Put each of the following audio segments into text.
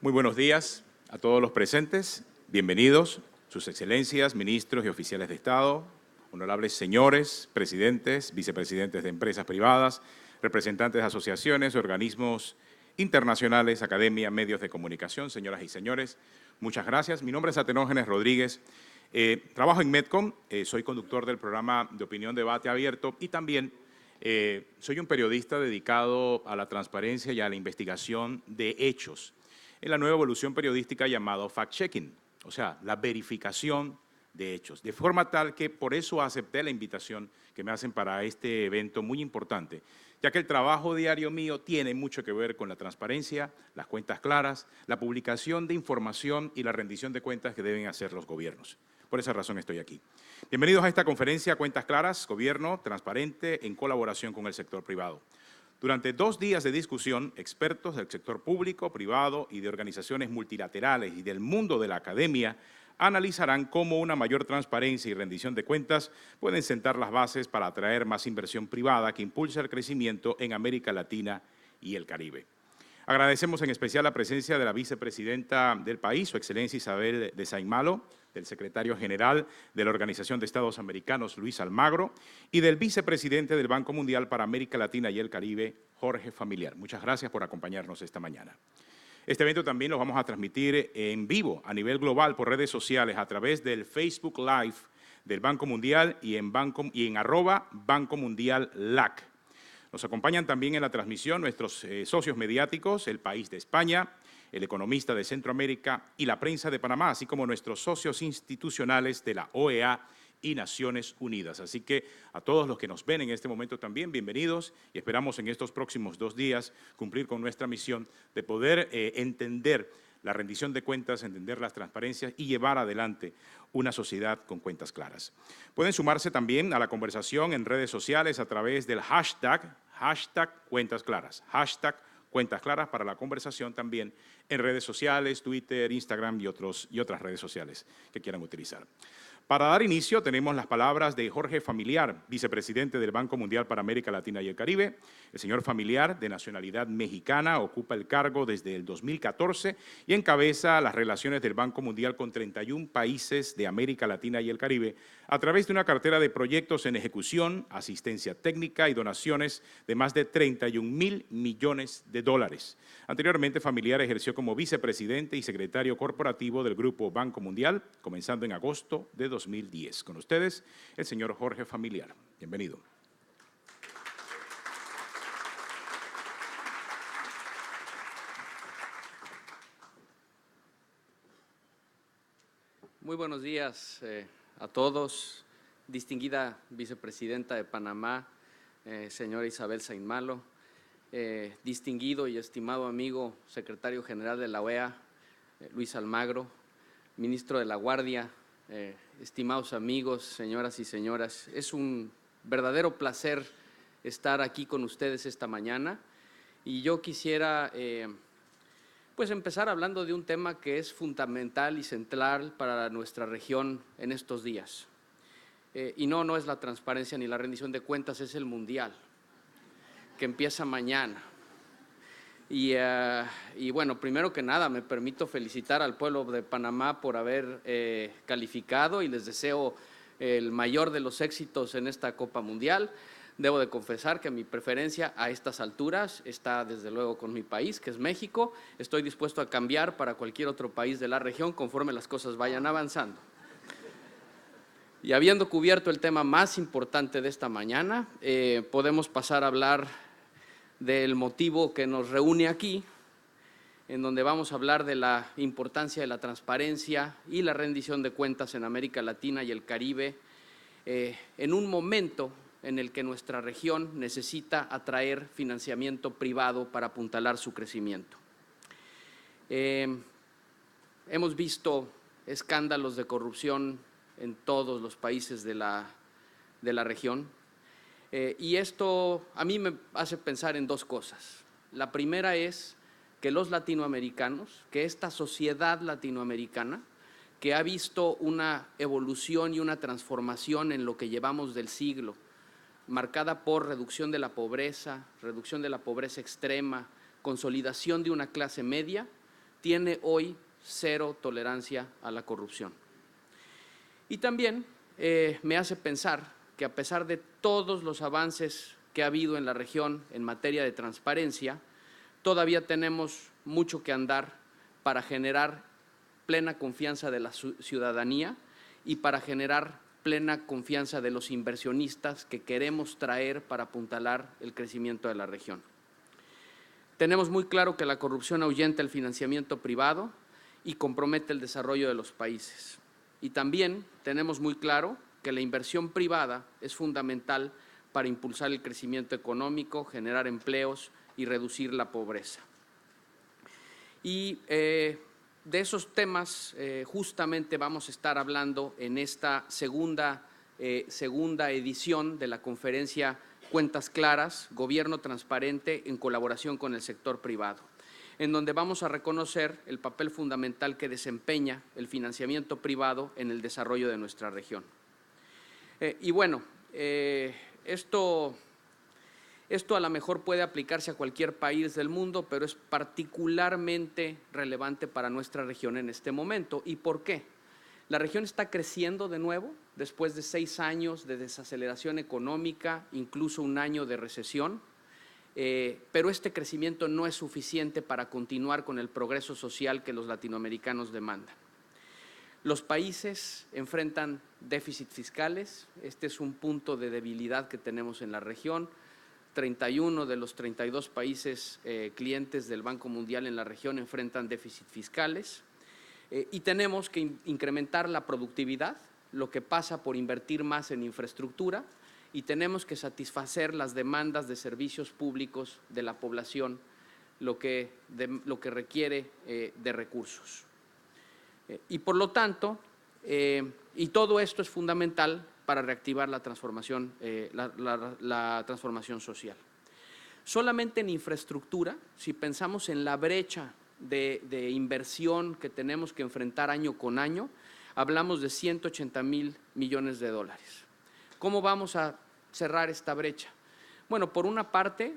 Muy buenos días a todos los presentes. Bienvenidos, sus excelencias, ministros y oficiales de Estado, honorables señores, presidentes, vicepresidentes de empresas privadas, representantes de asociaciones, organismos internacionales, academia, medios de comunicación, señoras y señores. Muchas gracias. Mi nombre es Atenógenes Rodríguez. Trabajo en Medcom, soy conductor del programa de opinión debate abierto y también soy un periodista dedicado a la transparencia y a la investigación de hechos en la nueva evolución periodística llamado fact-checking, o sea, la verificación de hechos, de forma tal que por eso acepté la invitación que me hacen para este evento muy importante, ya que el trabajo diario mío tiene mucho que ver con la transparencia, las cuentas claras, la publicación de información y la rendición de cuentas que deben hacer los gobiernos. Por esa razón estoy aquí. Bienvenidos a esta conferencia Cuentas Claras, Gobierno Transparente en colaboración con el sector privado. Durante 2 días de discusión, expertos del sector público, privado y de organizaciones multilaterales y del mundo de la academia analizarán cómo una mayor transparencia y rendición de cuentas pueden sentar las bases para atraer más inversión privada que impulse el crecimiento en América Latina y el Caribe. Agradecemos en especial la presencia de la vicepresidenta del país, Su Excelencia Isabel de Saint-Malo, del secretario general de la Organización de Estados Americanos, Luis Almagro, y del vicepresidente del Banco Mundial para América Latina y el Caribe, Jorge Familiar. Muchas gracias por acompañarnos esta mañana. Este evento también lo vamos a transmitir en vivo a nivel global por redes sociales a través del Facebook Live del Banco Mundial y en @Banco Mundial LAC. Nos acompañan también en la transmisión nuestros socios mediáticos, El País de España, El Economista de Centroamérica y la Prensa de Panamá, así como nuestros socios institucionales de la OEA y Naciones Unidas. Así que a todos los que nos ven en este momento también, bienvenidos y esperamos en estos próximos 2 días cumplir con nuestra misión de poder entender la rendición de cuentas, entender las transparencias y llevar adelante una sociedad con cuentas claras. Pueden sumarse también a la conversación en redes sociales a través del hashtag Cuentas Claras, hashtag Cuentas Claras para la conversación también en redes sociales, Twitter, Instagram y otras redes sociales que quieran utilizar. Para dar inicio tenemos las palabras de Jorge Familiar, vicepresidente del Banco Mundial para América Latina y el Caribe. El señor Familiar, de nacionalidad mexicana, ocupa el cargo desde el 2014 y encabeza las relaciones del Banco Mundial con 31 países de América Latina y el Caribe a través de una cartera de proyectos en ejecución, asistencia técnica y donaciones de más de 31.000 millones de dólares. Anteriormente, Familiar ejerció como vicepresidente y secretario corporativo del Grupo Banco Mundial, comenzando en agosto de 2010. Con ustedes, el señor Jorge Familiar. Bienvenido. Muy buenos días a todos. Distinguida vicepresidenta de Panamá, señora Isabel Saint-Malo, distinguido y estimado amigo secretario general de la OEA, Luis Almagro, ministro de la Guardia, estimados amigos, señoras y señoras, es un verdadero placer estar aquí con ustedes esta mañana y yo quisiera pues empezar hablando de un tema que es fundamental y central para nuestra región en estos días. Y no es la transparencia ni la rendición de cuentas, es el Mundial, que empieza mañana. Y bueno, primero que nada me permito felicitar al pueblo de Panamá por haber calificado y les deseo el mayor de los éxitos en esta Copa Mundial. Debo de confesar que mi preferencia a estas alturas está desde luego con mi país, que es México. Estoy dispuesto a cambiar para cualquier otro país de la región conforme las cosas vayan avanzando. Y habiendo cubierto el tema más importante de esta mañana, podemos pasar a hablar del motivo que nos reúne aquí, en donde vamos a hablar de la importancia de la transparencia y la rendición de cuentas en América Latina y el Caribe, en un momento en el que nuestra región necesita atraer financiamiento privado para apuntalar su crecimiento. Hemos visto escándalos de corrupción en todos los países de la región. Y esto a mí me hace pensar en 2 cosas. La primera es que los latinoamericanos, que esta sociedad latinoamericana, que ha visto una evolución y una transformación en lo que llevamos del siglo, marcada por reducción de la pobreza extrema, consolidación de una clase media, tiene hoy cero tolerancia a la corrupción. Y también me hace pensar que a pesar de todos los avances que ha habido en la región en materia de transparencia, todavía tenemos mucho que andar para generar plena confianza de la ciudadanía y para generar plena confianza de los inversionistas que queremos traer para apuntalar el crecimiento de la región. Tenemos muy claro que la corrupción ahuyenta el financiamiento privado y compromete el desarrollo de los países. Y también tenemos muy claro que la inversión privada es fundamental para impulsar el crecimiento económico, generar empleos y reducir la pobreza. Y de esos temas justamente vamos a estar hablando en esta segunda edición de la conferencia Cuentas Claras, Gobierno Transparente en colaboración con el sector privado, en donde vamos a reconocer el papel fundamental que desempeña el financiamiento privado en el desarrollo de nuestra región. Y bueno, esto a lo mejor puede aplicarse a cualquier país del mundo, pero es particularmente relevante para nuestra región en este momento. ¿Y por qué? La región está creciendo de nuevo después de 6 años de desaceleración económica, incluso un año de recesión, pero este crecimiento no es suficiente para continuar con el progreso social que los latinoamericanos demandan. Los países enfrentan déficits fiscales, este es un punto de debilidad que tenemos en la región. 31 de los 32 países clientes del Banco Mundial en la región enfrentan déficits fiscales y tenemos que incrementar la productividad, lo que pasa por invertir más en infraestructura, y tenemos que satisfacer las demandas de servicios públicos de la población, lo que requiere de recursos. Y por lo tanto, y todo esto es fundamental para reactivar la transformación, la transformación social. Solamente en infraestructura, si pensamos en la brecha de inversión que tenemos que enfrentar año con año, hablamos de 180,000 millones de dólares. ¿Cómo vamos a cerrar esta brecha? Bueno, por una parte,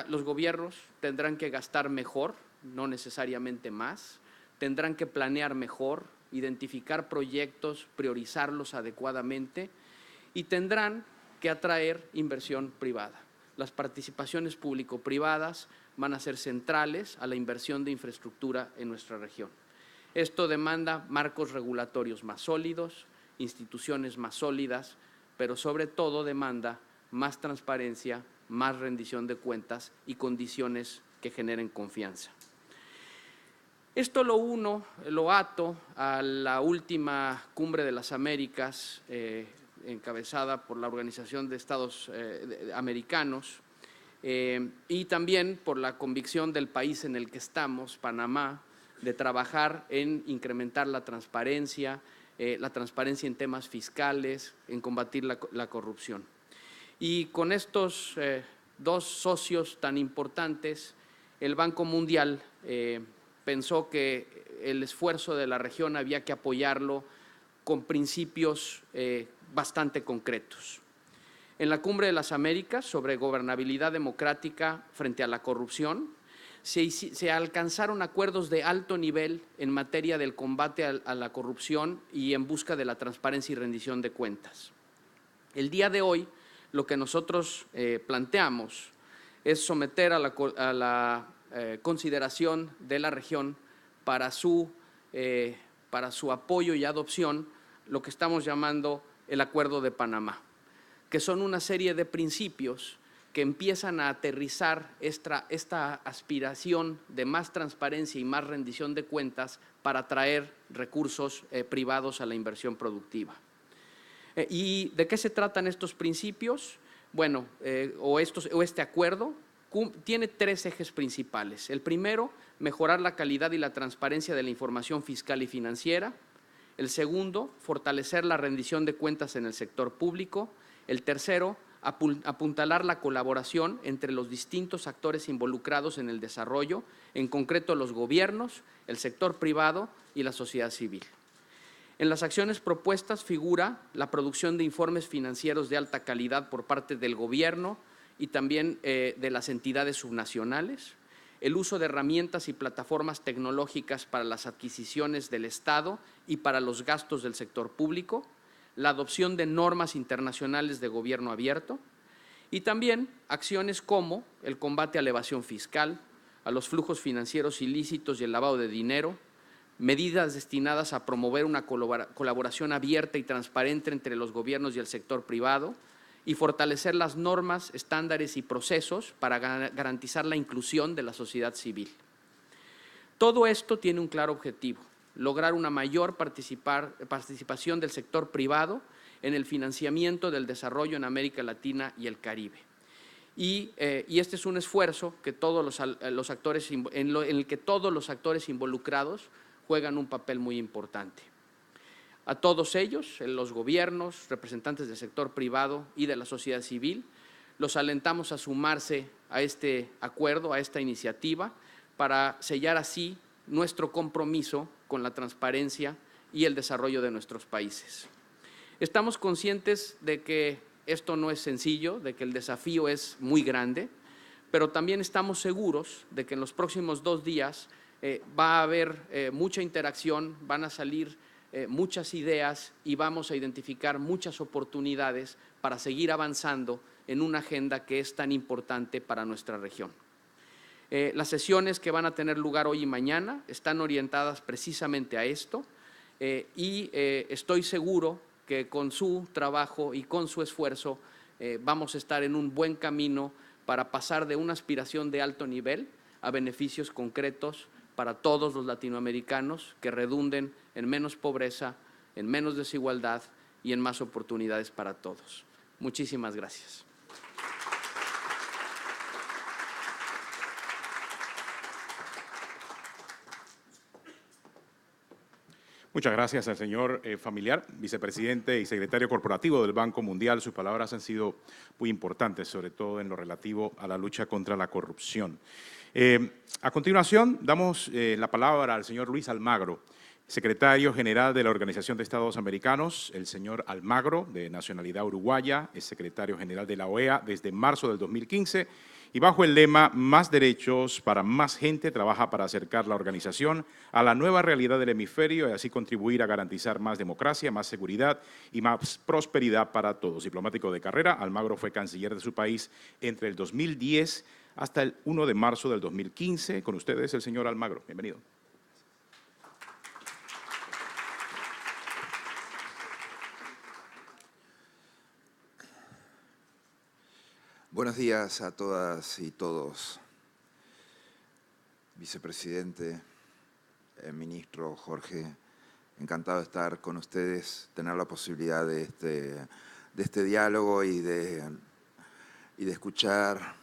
los gobiernos tendrán que gastar mejor, no necesariamente más, tendrán que planear mejor, identificar proyectos, priorizarlos adecuadamente y tendrán que atraer inversión privada. Las participaciones público-privadas van a ser centrales a la inversión de infraestructura en nuestra región. Esto demanda marcos regulatorios más sólidos, instituciones más sólidas, pero sobre todo demanda más transparencia, más rendición de cuentas y condiciones que generen confianza. Esto lo ato a la última Cumbre de las Américas, encabezada por la Organización de Estados Americanos, y también por la convicción del país en el que estamos, Panamá, de trabajar en incrementar la transparencia en temas fiscales, en combatir la corrupción. Y con estos dos socios tan importantes, el Banco Mundial pensó que el esfuerzo de la región había que apoyarlo con principios bastante concretos. En la Cumbre de las Américas sobre gobernabilidad democrática frente a la corrupción, se alcanzaron acuerdos de alto nivel en materia del combate a la corrupción y en busca de la transparencia y rendición de cuentas. El día de hoy, lo que nosotros planteamos es someter a la consideración de la región para su apoyo y adopción lo que estamos llamando el Acuerdo de Panamá, que son una serie de principios que empiezan a aterrizar esta aspiración de más transparencia y más rendición de cuentas para atraer recursos privados a la inversión productiva. ¿Y de qué se tratan estos principios? Bueno, este acuerdo tiene 3 ejes principales. El primero, mejorar la calidad y la transparencia de la información fiscal y financiera. El segundo, fortalecer la rendición de cuentas en el sector público. El tercero, apuntalar la colaboración entre los distintos actores involucrados en el desarrollo, en concreto los gobiernos, el sector privado y la sociedad civil. En las acciones propuestas figura la producción de informes financieros de alta calidad por parte del gobierno y también de las entidades subnacionales, el uso de herramientas y plataformas tecnológicas para las adquisiciones del Estado y para los gastos del sector público, la adopción de normas internacionales de gobierno abierto y también acciones como el combate a la evasión fiscal, a los flujos financieros ilícitos y el lavado de dinero, medidas destinadas a promover una colaboración abierta y transparente entre los gobiernos y el sector privado y fortalecer las normas, estándares y procesos para garantizar la inclusión de la sociedad civil. Todo esto tiene un claro objetivo: lograr una mayor participación del sector privado en el financiamiento del desarrollo en América Latina y el Caribe. Y este es un esfuerzo que en el que todos los actores involucrados juegan un papel muy importante. A todos ellos, los gobiernos, representantes del sector privado y de la sociedad civil, los alentamos a sumarse a este acuerdo, a esta iniciativa, para sellar así nuestro compromiso con la transparencia y el desarrollo de nuestros países. Estamos conscientes de que esto no es sencillo, de que el desafío es muy grande, pero también estamos seguros de que en los próximos 2 días va a haber mucha interacción, van a salir muchas ideas y vamos a identificar muchas oportunidades para seguir avanzando en una agenda que es tan importante para nuestra región. Las sesiones que van a tener lugar hoy y mañana están orientadas precisamente a esto y estoy seguro que con su trabajo y con su esfuerzo vamos a estar en un buen camino para pasar de una aspiración de alto nivel a beneficios concretos para todos los latinoamericanos que redunden en menos pobreza, en menos desigualdad y en más oportunidades para todos. Muchísimas gracias. Muchas gracias al señor Familiar, vicepresidente y secretario corporativo del Banco Mundial. Sus palabras han sido muy importantes, sobre todo en lo relativo a la lucha contra la corrupción. A continuación, damos la palabra al señor Luis Almagro, secretario general de la Organización de Estados Americanos. El señor Almagro, de nacionalidad uruguaya, es secretario general de la OEA desde marzo del 2015 y bajo el lema Más derechos para más gente trabaja para acercar la organización a la nueva realidad del hemisferio y así contribuir a garantizar más democracia, más seguridad y más prosperidad para todos. Diplomático de carrera, Almagro fue canciller de su país entre el 2010 hasta el 1 de marzo del 2015. Con ustedes el señor Almagro. Bienvenido. Buenos días a todas y todos. Vicepresidente, ministro Jorge, encantado de estar con ustedes, tener la posibilidad de este diálogo y de escuchar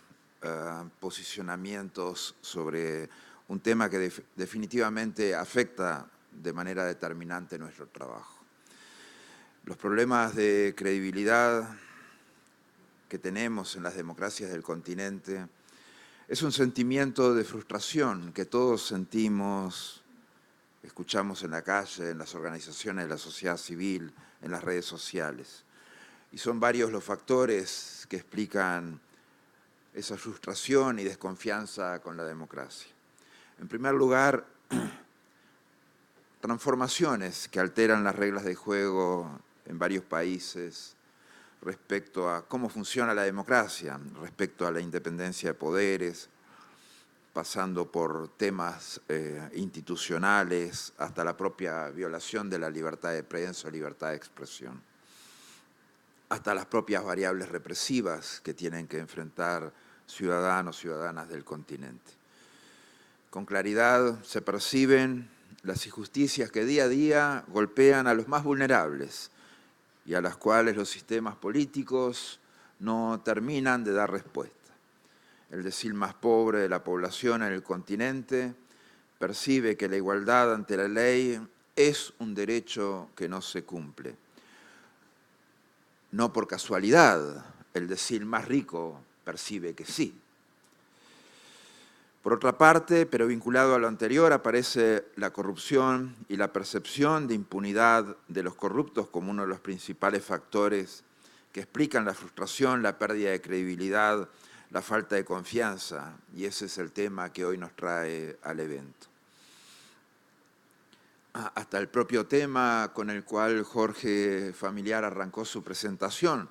posicionamientos sobre un tema que definitivamente afecta de manera determinante nuestro trabajo. Los problemas de credibilidad que tenemos en las democracias del continente es un sentimiento de frustración que todos sentimos, escuchamos en la calle, en las organizaciones de la sociedad civil, en las redes sociales. Y son varios los factores que explican esa frustración y desconfianza con la democracia. En primer lugar, transformaciones que alteran las reglas de juego en varios países respecto a cómo funciona la democracia, respecto a la independencia de poderes, pasando por temas institucionales hasta la propia violación de la libertad de prensa o libertad de expresión, hasta las propias variables represivas que tienen que enfrentar ciudadanos, ciudadanas del continente. Con claridad se perciben las injusticias que día a día golpean a los más vulnerables y a las cuales los sistemas políticos no terminan de dar respuesta. El decil más pobre de la población en el continente percibe que la igualdad ante la ley es un derecho que no se cumple. No por casualidad, el decil más rico percibe que sí. Por otra parte, pero vinculado a lo anterior, aparece la corrupción y la percepción de impunidad de los corruptos como uno de los principales factores que explican la frustración, la pérdida de credibilidad, la falta de confianza, y ese es el tema que hoy nos trae al evento. Hasta el propio tema con el cual Jorge Familiar arrancó su presentación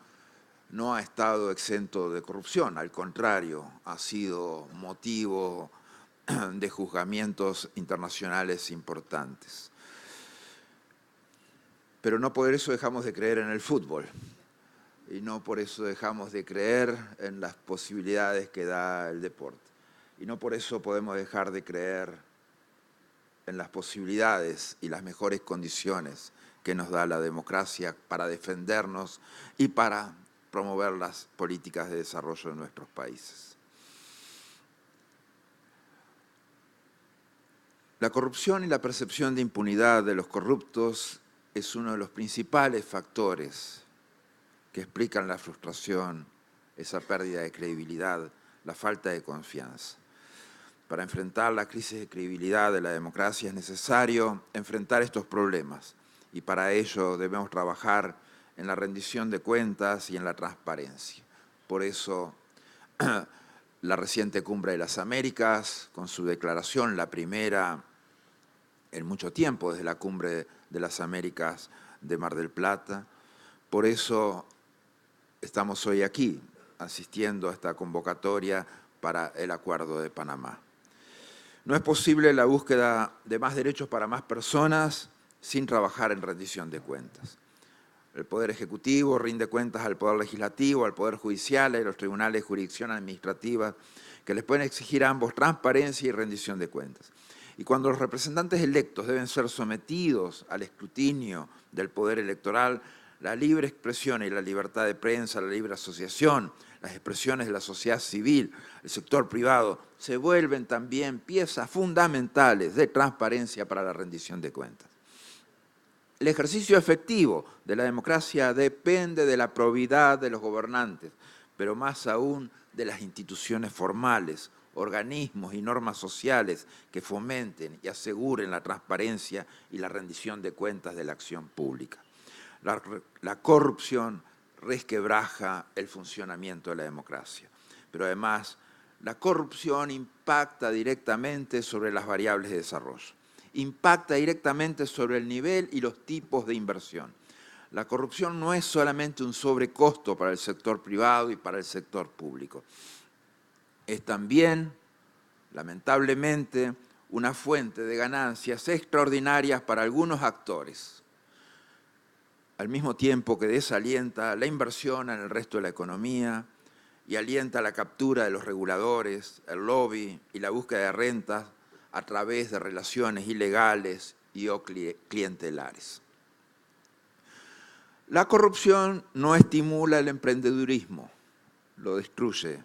no ha estado exento de corrupción, al contrario, ha sido motivo de juzgamientos internacionales importantes. Pero no por eso dejamos de creer en el fútbol y no por eso dejamos de creer en las posibilidades que da el deporte. Y no por eso podemos dejar de creer en las posibilidades y las mejores condiciones que nos da la democracia para defendernos y para promover las políticas de desarrollo de nuestros países. La corrupción y la percepción de impunidad de los corruptos es uno de los principales factores que explican la frustración, esa pérdida de credibilidad, la falta de confianza. Para enfrentar la crisis de credibilidad de la democracia es necesario enfrentar estos problemas y para ello debemos trabajar en la rendición de cuentas y en la transparencia. Por eso, la reciente Cumbre de las Américas, con su declaración, la primera en mucho tiempo desde la Cumbre de las Américas de Mar del Plata. Por eso estamos hoy aquí, asistiendo a esta convocatoria para el Acuerdo de Panamá. No es posible la búsqueda de más derechos para más personas sin trabajar en rendición de cuentas. El Poder Ejecutivo rinde cuentas al Poder Legislativo, al Poder Judicial y a los tribunales de jurisdicción administrativa, que les pueden exigir a ambos transparencia y rendición de cuentas. Y cuando los representantes electos deben ser sometidos al escrutinio del Poder Electoral, la libre expresión y la libertad de prensa, la libre asociación, las expresiones de la sociedad civil, el sector privado, se vuelven también piezas fundamentales de transparencia para la rendición de cuentas. El ejercicio efectivo de la democracia depende de la probidad de los gobernantes, pero más aún de las instituciones formales, organismos y normas sociales que fomenten y aseguren la transparencia y la rendición de cuentas de la acción pública. La corrupción resquebraja el funcionamiento de la democracia, pero además la corrupción impacta directamente sobre las variables de desarrollo. Impacta directamente sobre el nivel y los tipos de inversión. La corrupción no es solamente un sobrecosto para el sector privado y para el sector público. Es también, lamentablemente, una fuente de ganancias extraordinarias para algunos actores, al mismo tiempo que desalienta la inversión en el resto de la economía y alienta la captura de los reguladores, el lobby y la búsqueda de rentas a través de relaciones ilegales y o clientelares. La corrupción no estimula el emprendedurismo, lo destruye,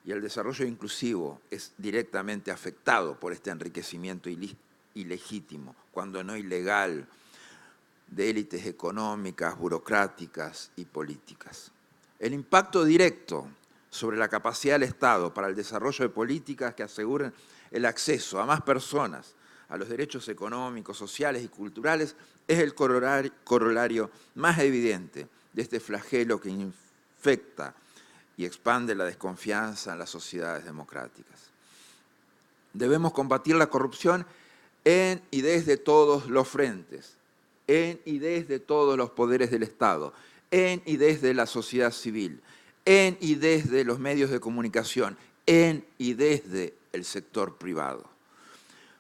y el desarrollo inclusivo es directamente afectado por este enriquecimiento ilegítimo, cuando no ilegal, de élites económicas, burocráticas y políticas. El impacto directo sobre la capacidad del Estado para el desarrollo de políticas que aseguren el acceso a más personas a los derechos económicos, sociales y culturales es el corolario más evidente de este flagelo que infecta y expande la desconfianza en las sociedades democráticas. Debemos combatir la corrupción en y desde todos los frentes, en y desde todos los poderes del Estado, en y desde la sociedad civil, en y desde los medios de comunicación, en y desde el sector privado.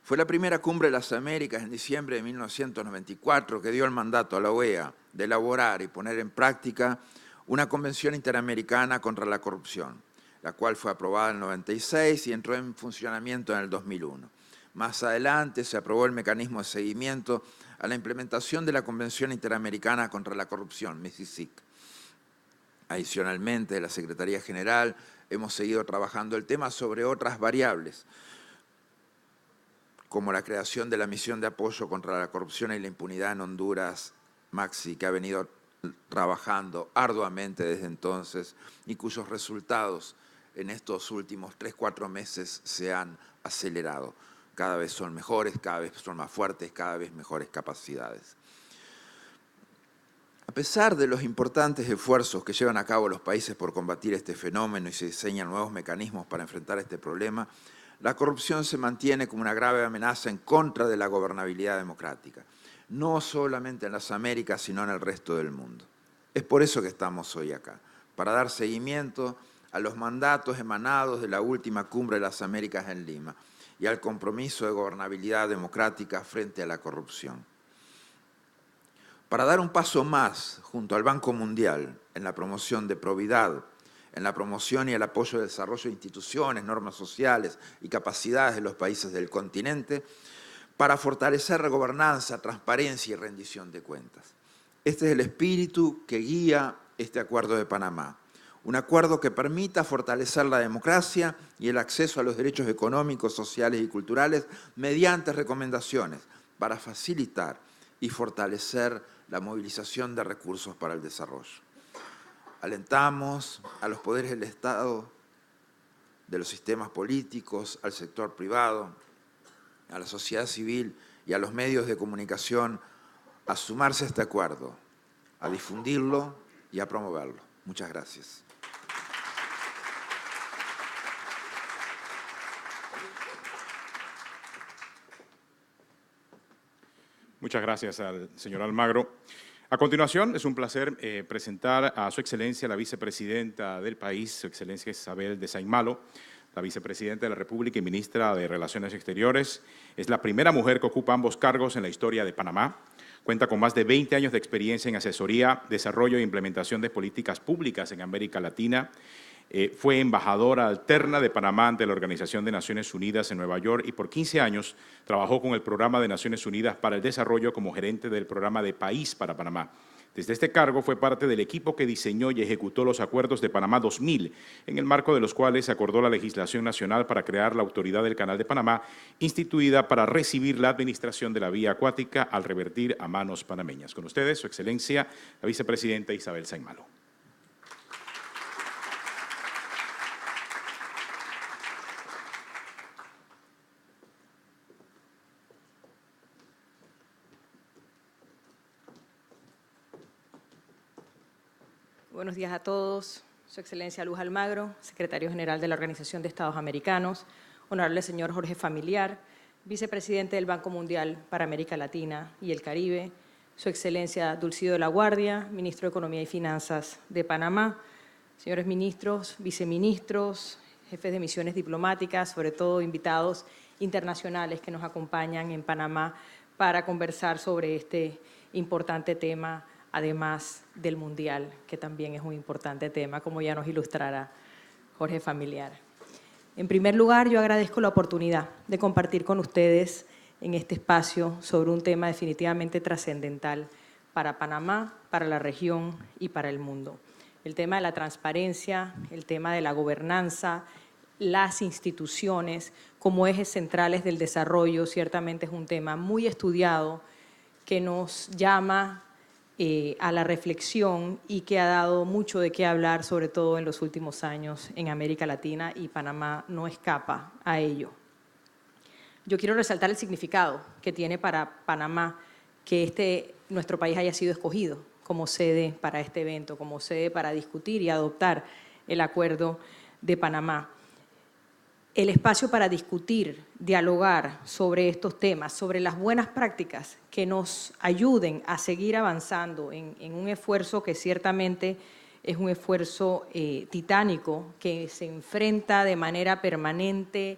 Fue la primera Cumbre de las Américas en diciembre de 1994 que dio el mandato a la OEA de elaborar y poner en práctica una Convención Interamericana contra la Corrupción, la cual fue aprobada en el 96 y entró en funcionamiento en el 2001. Más adelante se aprobó el mecanismo de seguimiento a la implementación de la Convención Interamericana contra la Corrupción, MECICIC. Adicionalmente, la Secretaría General hemos seguido trabajando el tema sobre otras variables, como la creación de la Misión de Apoyo contra la Corrupción y la Impunidad en Honduras, MAXI, que ha venido trabajando arduamente desde entonces y cuyos resultados en estos últimos 3-4 meses se han acelerado. Cada vez son mejores, cada vez son más fuertes, cada vez mejores capacidades. pesar de los importantes esfuerzos que llevan a cabo los países por combatir este fenómeno y se diseñan nuevos mecanismos para enfrentar este problema, la corrupción se mantiene como una grave amenaza en contra de la gobernabilidad democrática, no solamente en las Américas, sino en el resto del mundo. Es por eso que estamos hoy acá, para dar seguimiento a los mandatos emanados de la última cumbre de las Américas en Lima y al compromiso de gobernabilidad democrática frente a la corrupción. Para dar un paso más junto al Banco Mundial en la promoción de probidad, en la promoción y el apoyo del desarrollo de instituciones, normas sociales y capacidades de los países del continente, para fortalecer la gobernanza, transparencia y rendición de cuentas. Este es el espíritu que guía este Acuerdo de Panamá, un acuerdo que permita fortalecer la democracia y el acceso a los derechos económicos, sociales y culturales mediante recomendaciones para facilitar y fortalecer la movilización de recursos para el desarrollo. Alentamos a los poderes del Estado, de los sistemas políticos, al sector privado, a la sociedad civil y a los medios de comunicación a sumarse a este acuerdo, a difundirlo y a promoverlo. Muchas gracias. Muchas gracias al señor Almagro. A continuación, es un placer presentar a Su Excelencia, la vicepresidenta del país, Su Excelencia Isabel de Saint-Malo, la vicepresidenta de la República y ministra de Relaciones Exteriores. Es la primera mujer que ocupa ambos cargos en la historia de Panamá. Cuenta con más de 20 años de experiencia en asesoría, desarrollo e implementación de políticas públicas en América Latina. Fue embajadora alterna de Panamá ante la Organización de Naciones Unidas en Nueva York y por 15 años trabajó con el Programa de Naciones Unidas para el Desarrollo como gerente del programa de País para Panamá. Desde este cargo fue parte del equipo que diseñó y ejecutó los acuerdos de Panamá 2000, en el marco de los cuales se acordó la legislación nacional para crear la Autoridad del Canal de Panamá, instituida para recibir la administración de la vía acuática al revertir a manos panameñas. Con ustedes, Su Excelencia, la vicepresidenta Isabel Saint-Malo. Buenos días a todos. Su Excelencia Luz Almagro, Secretario General de la Organización de Estados Americanos, honorable señor Jorge Familiar, Vicepresidente del Banco Mundial para América Latina y el Caribe, Su Excelencia Dulcido de la Guardia, Ministro de Economía y Finanzas de Panamá, señores ministros, viceministros, jefes de misiones diplomáticas, sobre todo invitados internacionales que nos acompañan en Panamá para conversar sobre este importante tema, además del Mundial, que también es un importante tema, como ya nos ilustrará Jorge Familiar. En primer lugar, yo agradezco la oportunidad de compartir con ustedes en este espacio sobre un tema definitivamente trascendental para Panamá, para la región y para el mundo. El tema de la transparencia, el tema de la gobernanza, las instituciones como ejes centrales del desarrollo, ciertamente es un tema muy estudiado que nos llama a la reflexión y que ha dado mucho de qué hablar, sobre todo en los últimos años en América Latina, y Panamá no escapa a ello. Yo quiero resaltar el significado que tiene para Panamá que nuestro país haya sido escogido como sede para este evento, como sede para discutir y adoptar el Acuerdo de Panamá. El espacio para discutir, dialogar sobre estos temas, sobre las buenas prácticas que nos ayuden a seguir avanzando en un esfuerzo que ciertamente es un esfuerzo titánico, que se enfrenta de manera permanente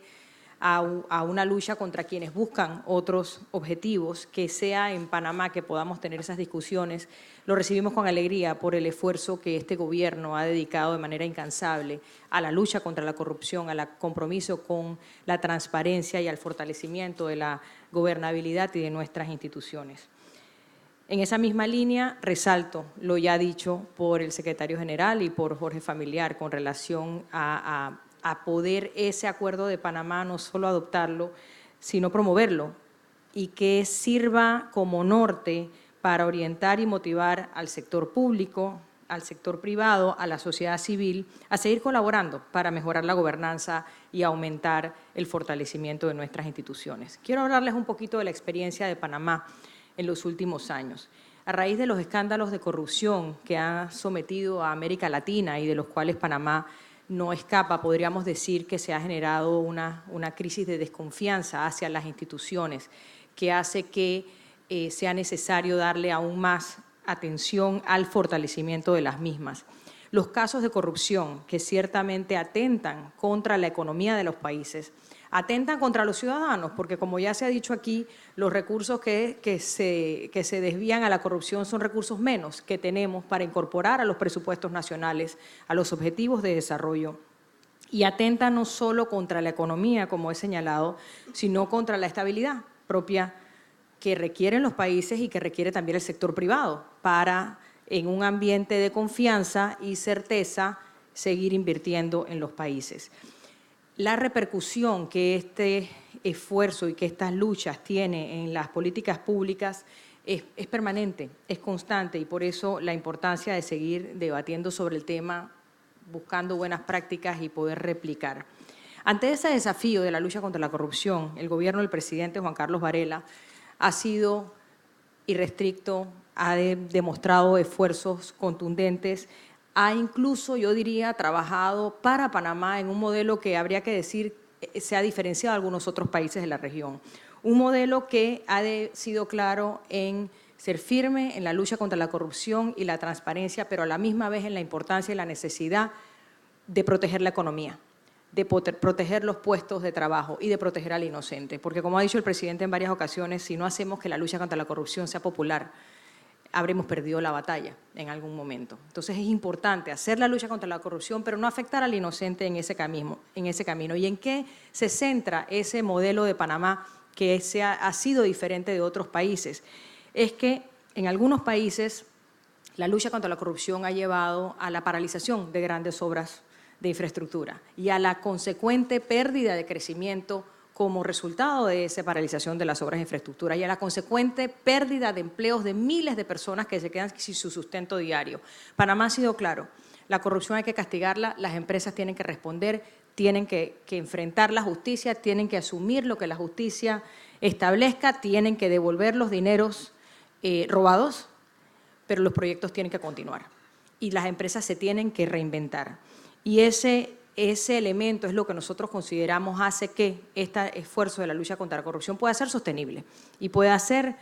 a una lucha contra quienes buscan otros objetivos, que sea en Panamá que podamos tener esas discusiones. Lo recibimos con alegría por el esfuerzo que este gobierno ha dedicado de manera incansable a la lucha contra la corrupción, al compromiso con la transparencia y al fortalecimiento de la gobernabilidad y de nuestras instituciones. En esa misma línea, resalto lo ya dicho por el secretario general y por Jorge Familiar con relación a poder ese Acuerdo de Panamá no solo adoptarlo, sino promoverlo y que sirva como norte para orientar y motivar al sector público, al sector privado, a la sociedad civil, a seguir colaborando para mejorar la gobernanza y aumentar el fortalecimiento de nuestras instituciones. Quiero hablarles un poquito de la experiencia de Panamá en los últimos años. a raíz de los escándalos de corrupción que han sometido a América Latina y de los cuales Panamá no escapa, podríamos decir que se ha generado una crisis de desconfianza hacia las instituciones que hace que sea necesario darle aún más atención al fortalecimiento de las mismas. Los casos de corrupción que ciertamente atentan contra la economía de los países, atentan contra los ciudadanos, porque como ya se ha dicho aquí, los recursos que se desvían a la corrupción son recursos menos que tenemos para incorporar a los presupuestos nacionales, a los objetivos de desarrollo. Y atentan no solo contra la economía, como he señalado, sino contra la estabilidad propia que requieren los países y que requiere también el sector privado para, en un ambiente de confianza y certeza, seguir invirtiendo en los países. La repercusión que este esfuerzo y que estas luchas tienen en las políticas públicas es permanente, es constante, y por eso la importancia de seguir debatiendo sobre el tema, buscando buenas prácticas y poder replicar. Ante ese desafío de la lucha contra la corrupción, el gobierno del presidente Juan Carlos Varela ha sido irrestricto, ha demostrado esfuerzos contundentes, ha incluso, yo diría, trabajado para Panamá en un modelo que habría que decir se ha diferenciado de algunos otros países de la región. Un modelo que ha sido claro en ser firme en la lucha contra la corrupción y la transparencia, pero a la misma vez en la importancia y la necesidad de proteger la economía, de proteger los puestos de trabajo y de proteger al inocente. Porque, como ha dicho el presidente en varias ocasiones, si no hacemos que la lucha contra la corrupción sea popular, habremos perdido la batalla en algún momento. Entonces es importante hacer la lucha contra la corrupción, pero no afectar al inocente en ese camino. ¿Y en qué se centra ese modelo de Panamá que ha sido diferente de otros países? Es que en algunos países la lucha contra la corrupción ha llevado a la paralización de grandes obras de infraestructura y a la consecuente pérdida de crecimiento como resultado de esa paralización de las obras de infraestructura y a la consecuente pérdida de empleos de miles de personas que se quedan sin su sustento diario. Panamá ha sido claro, la corrupción hay que castigarla, las empresas tienen que responder, tienen que enfrentar la justicia, tienen que asumir lo que la justicia establezca, tienen que devolver los dineros robados, pero los proyectos tienen que continuar y las empresas se tienen que reinventar. Y ese elemento es lo que nosotros consideramos hace que este esfuerzo de la lucha contra la corrupción pueda ser sostenible y pueda ser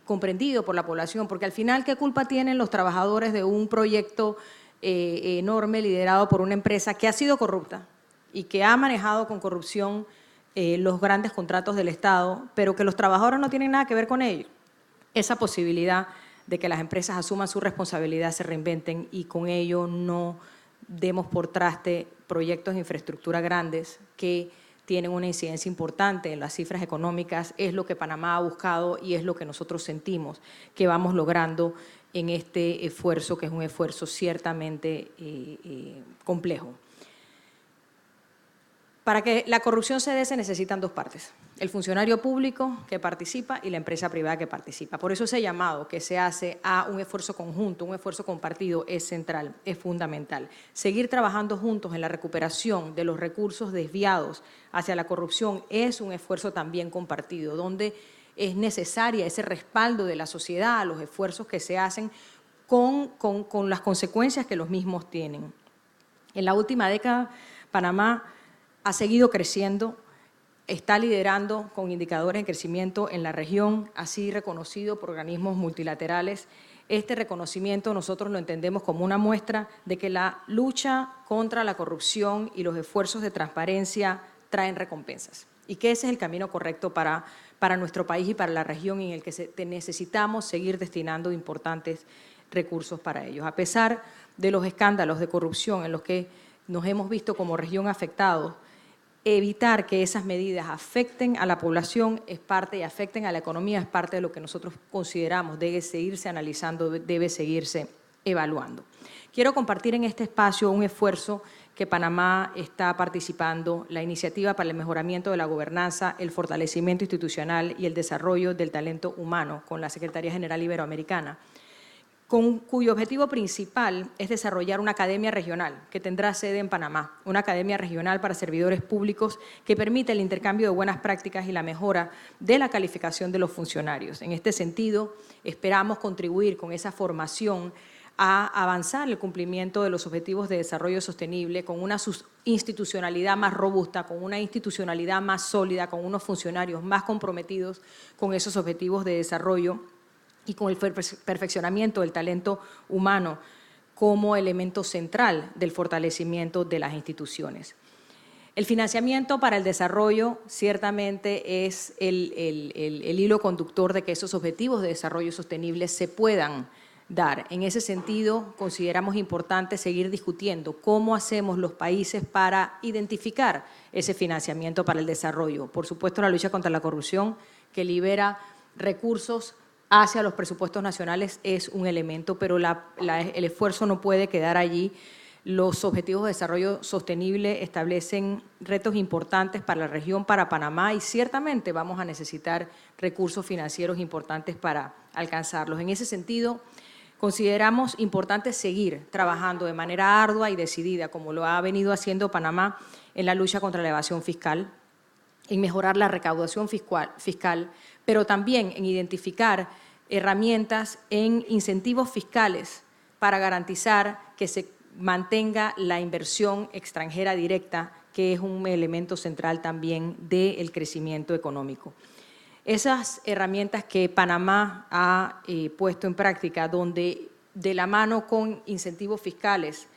comprendido por la población, porque al final, ¿qué culpa tienen los trabajadores de un proyecto enorme liderado por una empresa que ha sido corrupta y que ha manejado con corrupción los grandes contratos del Estado, pero que los trabajadores no tienen nada que ver con ello? Esa posibilidad de que las empresas asuman su responsabilidad, se reinventen y con ello no demos por traste proyectos de infraestructura grandes que tienen una incidencia importante en las cifras económicas, es lo que Panamá ha buscado y es lo que nosotros sentimos que vamos logrando en este esfuerzo, que es un esfuerzo ciertamente complejo. Para que la corrupción se dé se necesitan dos partes, el funcionario público que participa y la empresa privada que participa. Por eso ese llamado que se hace a un esfuerzo conjunto, un esfuerzo compartido es central, es fundamental. Seguir trabajando juntos en la recuperación de los recursos desviados hacia la corrupción es un esfuerzo también compartido, donde es necesaria ese respaldo de la sociedad a los esfuerzos que se hacen con las consecuencias que los mismos tienen. En la última década, Panamá ha seguido creciendo, está liderando con indicadores de crecimiento en la región, así reconocido por organismos multilaterales. Este reconocimiento nosotros lo entendemos como una muestra de que la lucha contra la corrupción y los esfuerzos de transparencia traen recompensas y que ese es el camino correcto para nuestro país y para la región en el que necesitamos seguir destinando importantes recursos para ellos. A pesar de los escándalos de corrupción en los que nos hemos visto como región afectados, evitar que esas medidas afecten a la población es parte y afecten a la economía es parte de lo que nosotros consideramos debe seguirse analizando, debe seguirse evaluando. Quiero compartir en este espacio un esfuerzo que Panamá está participando, la iniciativa para el mejoramiento de la gobernanza, el fortalecimiento institucional y el desarrollo del talento humano con la Secretaría General Iberoamericana. cuyo objetivo principal es desarrollar una academia regional que tendrá sede en Panamá, una academia regional para servidores públicos que permite el intercambio de buenas prácticas y la mejora de la calificación de los funcionarios. En este sentido, esperamos contribuir con esa formación a avanzar el cumplimiento de los objetivos de desarrollo sostenible con una institucionalidad más robusta, con una institucionalidad más sólida, con unos funcionarios más comprometidos con esos objetivos de desarrollo y con el perfeccionamiento del talento humano como elemento central del fortalecimiento de las instituciones. El financiamiento para el desarrollo ciertamente es el hilo conductor de que esos objetivos de desarrollo sostenible se puedan dar. En ese sentido, consideramos importante seguir discutiendo cómo hacemos los países para identificar ese financiamiento para el desarrollo. Por supuesto, la lucha contra la corrupción, que libera recursos hacia los presupuestos nacionales, es un elemento, pero el esfuerzo no puede quedar allí. Los Objetivos de Desarrollo Sostenible establecen retos importantes para la región, para Panamá, y ciertamente vamos a necesitar recursos financieros importantes para alcanzarlos. En ese sentido, consideramos importante seguir trabajando de manera ardua y decidida, como lo ha venido haciendo Panamá, en la lucha contra la evasión fiscal, en mejorar la recaudación fiscal, pero también en identificar herramientas en incentivos fiscales para garantizar que se mantenga la inversión extranjera directa, que es un elemento central también del crecimiento económico. Esas herramientas que Panamá ha puesto en práctica, donde de la mano con incentivos fiscales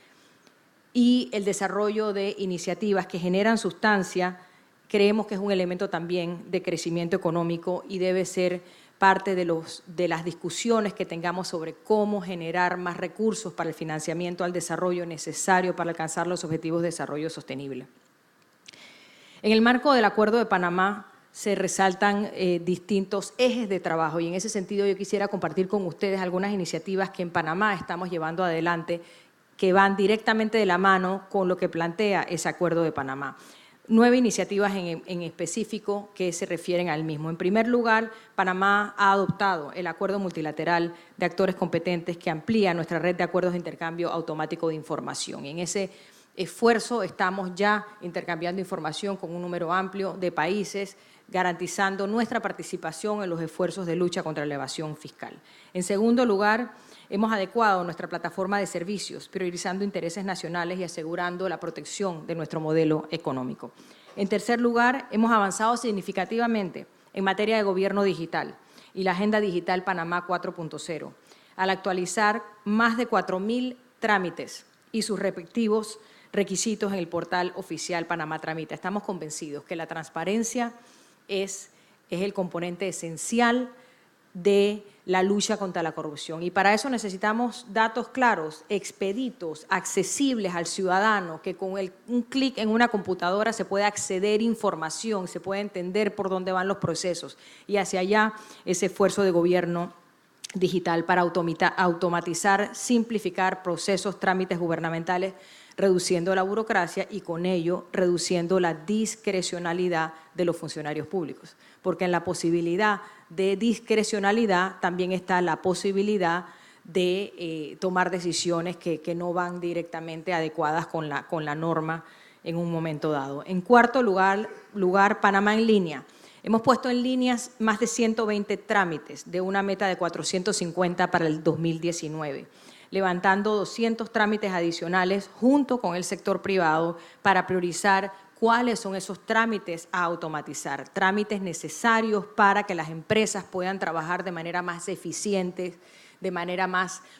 y el desarrollo de iniciativas que generan sustancia, creemos que es un elemento también de crecimiento económico y debe ser parte de las discusiones que tengamos sobre cómo generar más recursos para el financiamiento al desarrollo necesario para alcanzar los objetivos de desarrollo sostenible. En el marco del Acuerdo de Panamá se resaltan distintos ejes de trabajo, y en ese sentido yo quisiera compartir con ustedes algunas iniciativas que en Panamá estamos llevando adelante que van directamente de la mano con lo que plantea ese Acuerdo de Panamá. 9 iniciativas en específico que se refieren al mismo. En primer lugar, Panamá ha adoptado el Acuerdo Multilateral de Actores Competentes que amplía nuestra red de acuerdos de intercambio automático de información. En ese esfuerzo estamos ya intercambiando información con un número amplio de países, garantizando nuestra participación en los esfuerzos de lucha contra la evasión fiscal. En segundo lugar, hemos adecuado nuestra plataforma de servicios, priorizando intereses nacionales y asegurando la protección de nuestro modelo económico. En tercer lugar, hemos avanzado significativamente en materia de gobierno digital y la Agenda Digital Panamá 4.0, al actualizar más de 4.000 trámites y sus respectivos requisitos en el portal oficial Panamá Tramita. Estamos convencidos que la transparencia es el componente esencial de la lucha contra la corrupción. Y para eso necesitamos datos claros, expeditos, accesibles al ciudadano, que con un clic en una computadora se puede acceder a información, se puede entender por dónde van los procesos, y hacia allá ese esfuerzo de gobierno digital para automatizar, simplificar procesos, trámites gubernamentales, reduciendo la burocracia y con ello reduciendo la discrecionalidad de los funcionarios públicos. Porque en la posibilidad de discrecionalidad también está la posibilidad de tomar decisiones que no van directamente adecuadas con la norma en un momento dado. En cuarto lugar, Panamá en línea. Hemos puesto en líneas más de 120 trámites de una meta de 450 para el 2019. Levantando 200 trámites adicionales junto con el sector privado para priorizar cuáles son esos trámites a automatizar, trámites necesarios para que las empresas puedan trabajar de manera más eficiente, de manera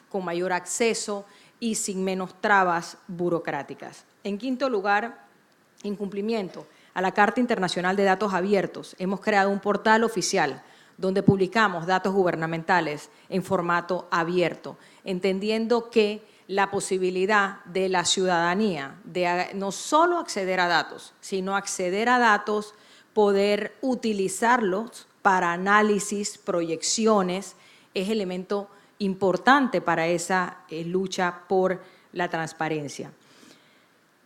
con mayor acceso y sin menos trabas burocráticas. En quinto lugar, en cumplimiento a la Carta Internacional de Datos Abiertos, hemos creado un portal oficial donde publicamos datos gubernamentales en formato abierto, entendiendo que la posibilidad de la ciudadanía de no solo acceder a datos, sino acceder a datos, poder utilizarlos para análisis, proyecciones, es elemento importante para esa lucha por la transparencia.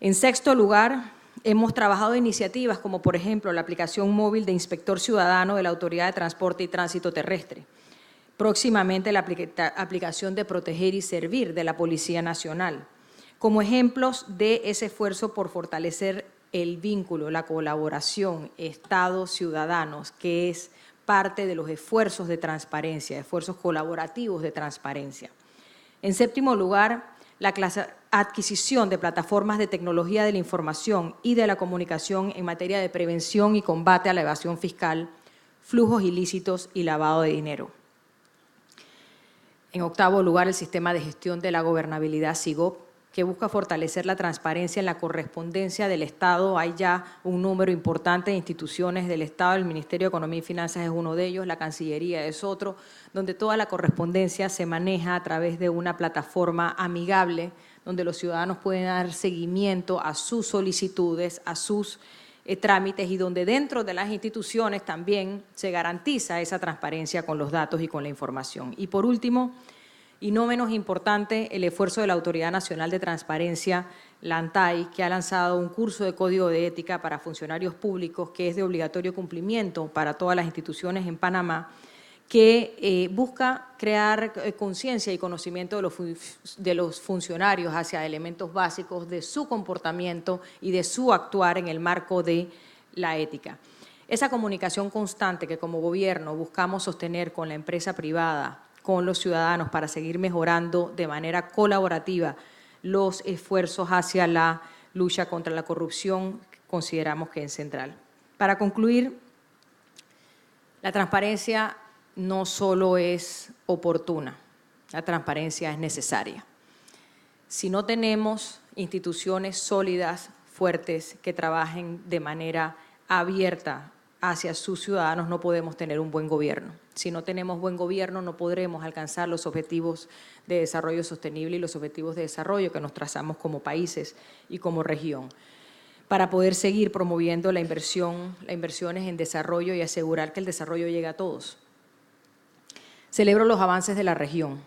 En sexto lugar, hemos trabajado iniciativas como, por ejemplo, la aplicación móvil de Inspector Ciudadano de la Autoridad de Transporte y Tránsito Terrestre, próximamente la aplicación de Proteger y Servir de la Policía Nacional, como ejemplos de ese esfuerzo por fortalecer el vínculo, la colaboración Estado-ciudadanos, que es parte de los esfuerzos de transparencia, esfuerzos colaborativos de transparencia. En séptimo lugar, la adquisición de plataformas de tecnología de la información y de la comunicación en materia de prevención y combate a la evasión fiscal, flujos ilícitos y lavado de dinero. En octavo lugar, el sistema de gestión de la gobernabilidad SIGOP, que busca fortalecer la transparencia en la correspondencia del Estado. Hay ya un número importante de instituciones del Estado, el Ministerio de Economía y Finanzas es uno de ellos, la Cancillería es otro, donde toda la correspondencia se maneja a través de una plataforma amigable, donde los ciudadanos pueden dar seguimiento a sus solicitudes, a sus trámites y donde dentro de las instituciones también se garantiza esa transparencia con los datos y con la información. Y por último, y no menos importante, el esfuerzo de la Autoridad Nacional de Transparencia, la ANTAI, que ha lanzado un curso de código de ética para funcionarios públicos que es de obligatorio cumplimiento para todas las instituciones en Panamá, que busca crear conciencia y conocimiento de los funcionarios hacia elementos básicos de su comportamiento y de su actuar en el marco de la ética. Esa comunicación constante que como gobierno buscamos sostener con la empresa privada, con los ciudadanos para seguir mejorando de manera colaborativa los esfuerzos hacia la lucha contra la corrupción, consideramos que es central. Para concluir, la transparencia no solo es oportuna, la transparencia es necesaria. Si no tenemos instituciones sólidas, fuertes, que trabajen de manera abierta hacia sus ciudadanos, no podemos tener un buen gobierno. Si no tenemos buen gobierno, no podremos alcanzar los objetivos de desarrollo sostenible y los objetivos de desarrollo que nos trazamos como países y como región, para poder seguir promoviendo las inversiones en desarrollo y asegurar que el desarrollo llegue a todos. Celebro los avances de la región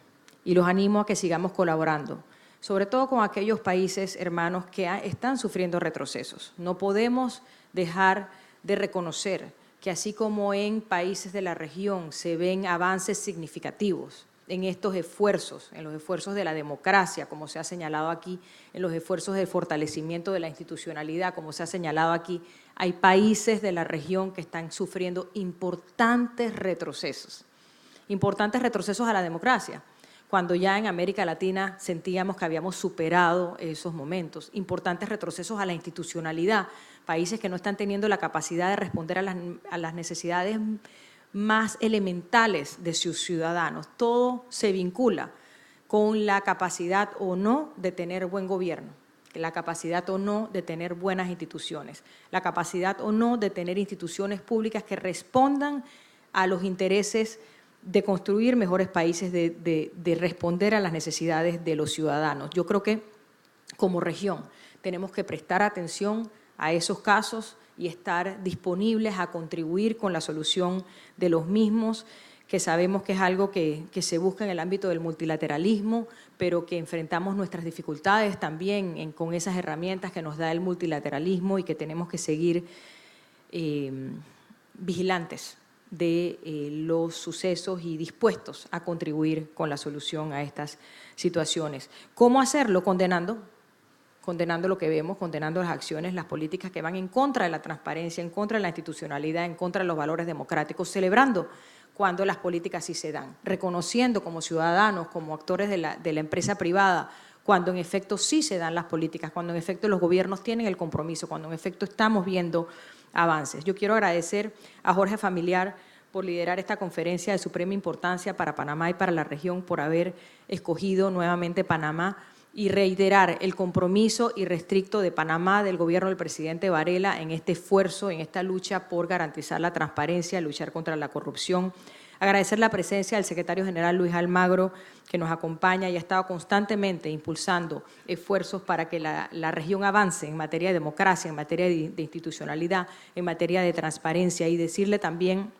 y los animo a que sigamos colaborando, sobre todo con aquellos países hermanos que están sufriendo retrocesos. No podemos dejar de reconocer que así como en países de la región se ven avances significativos en estos esfuerzos, en los esfuerzos de la democracia, como se ha señalado aquí, en los esfuerzos de fortalecimiento de la institucionalidad, como se ha señalado aquí, hay países de la región que están sufriendo importantes retrocesos a la democracia, cuando ya en América Latina sentíamos que habíamos superado esos momentos, importantes retrocesos a la institucionalidad, países que no están teniendo la capacidad de responder a las necesidades más elementales de sus ciudadanos. Todo se vincula con la capacidad o no de tener buen gobierno, la capacidad o no de tener buenas instituciones, la capacidad o no de tener instituciones públicas que respondan a los intereses de construir mejores países, de responder a las necesidades de los ciudadanos. Yo creo que como región tenemos que prestar atención a esos casos y estar disponibles a contribuir con la solución de los mismos, que sabemos que es algo que se busca en el ámbito del multilateralismo, pero que enfrentamos nuestras dificultades también con esas herramientas que nos da el multilateralismo y que tenemos que seguir vigilantes de los sucesos y dispuestos a contribuir con la solución a estas situaciones. ¿Cómo hacerlo? Condenando lo que vemos, condenando las acciones, las políticas que van en contra de la transparencia, en contra de la institucionalidad, en contra de los valores democráticos, celebrando cuando las políticas sí se dan, reconociendo como ciudadanos, como actores de la empresa privada, cuando en efecto sí se dan las políticas, cuando en efecto los gobiernos tienen el compromiso, cuando en efecto estamos viendo avances. Yo quiero agradecer a Jorge Familiar por liderar esta conferencia de suprema importancia para Panamá y para la región, por haber escogido nuevamente Panamá y reiterar el compromiso irrestricto de Panamá, del gobierno del presidente Varela, en este esfuerzo, en esta lucha por garantizar la transparencia, luchar contra la corrupción. Agradecer la presencia del secretario general Luis Almagro, que nos acompaña y ha estado constantemente impulsando esfuerzos para que la región avance en materia de democracia, en materia de institucionalidad, en materia de transparencia, y decirle también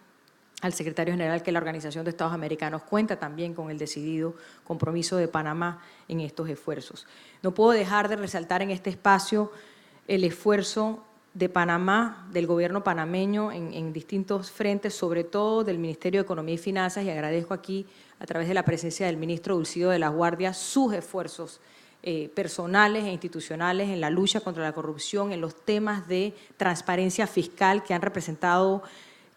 al secretario general que la Organización de Estados Americanos cuenta también con el decidido compromiso de Panamá en estos esfuerzos. No puedo dejar de resaltar en este espacio el esfuerzo de Panamá, del gobierno panameño en distintos frentes, sobre todo del Ministerio de Economía y Finanzas, y agradezco aquí, a través de la presencia del ministro Dulcidio de la Guardia, sus esfuerzos personales e institucionales en la lucha contra la corrupción, en los temas de transparencia fiscal que han representado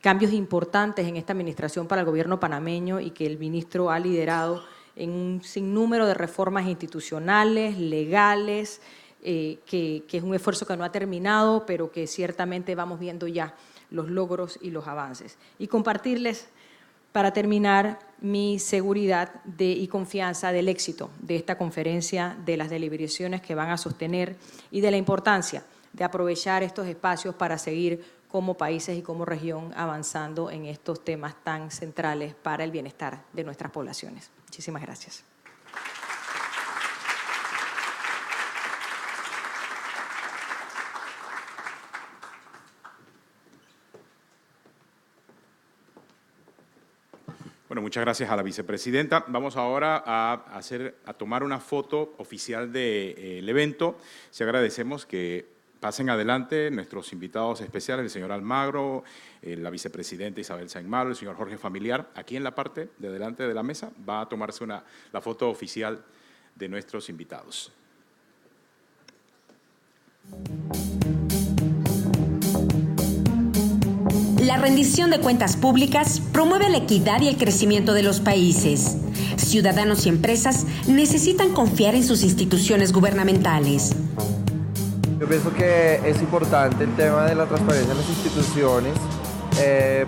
cambios importantes en esta administración para el gobierno panameño y que el ministro ha liderado en un sinnúmero de reformas institucionales, legales, que es un esfuerzo que no ha terminado, pero que ciertamente vamos viendo ya los logros y los avances. Y compartirles, para terminar, mi seguridad y confianza del éxito de esta conferencia, de las deliberaciones que van a sostener y de la importancia de aprovechar estos espacios para seguir como países y como región avanzando en estos temas tan centrales para el bienestar de nuestras poblaciones. Muchísimas gracias. Bueno, muchas gracias a la vicepresidenta. Vamos ahora a tomar una foto oficial del evento. Sí agradecemos que pasen adelante nuestros invitados especiales, el señor Almagro, la vicepresidenta Isabel Sainmalo, el señor Jorge Familiar. Aquí en la parte de delante de la mesa va a tomarse la foto oficial de nuestros invitados. La rendición de cuentas públicas promueve la equidad y el crecimiento de los países. Ciudadanos y empresas necesitan confiar en sus instituciones gubernamentales. Yo pienso que es importante el tema de la transparencia en las instituciones,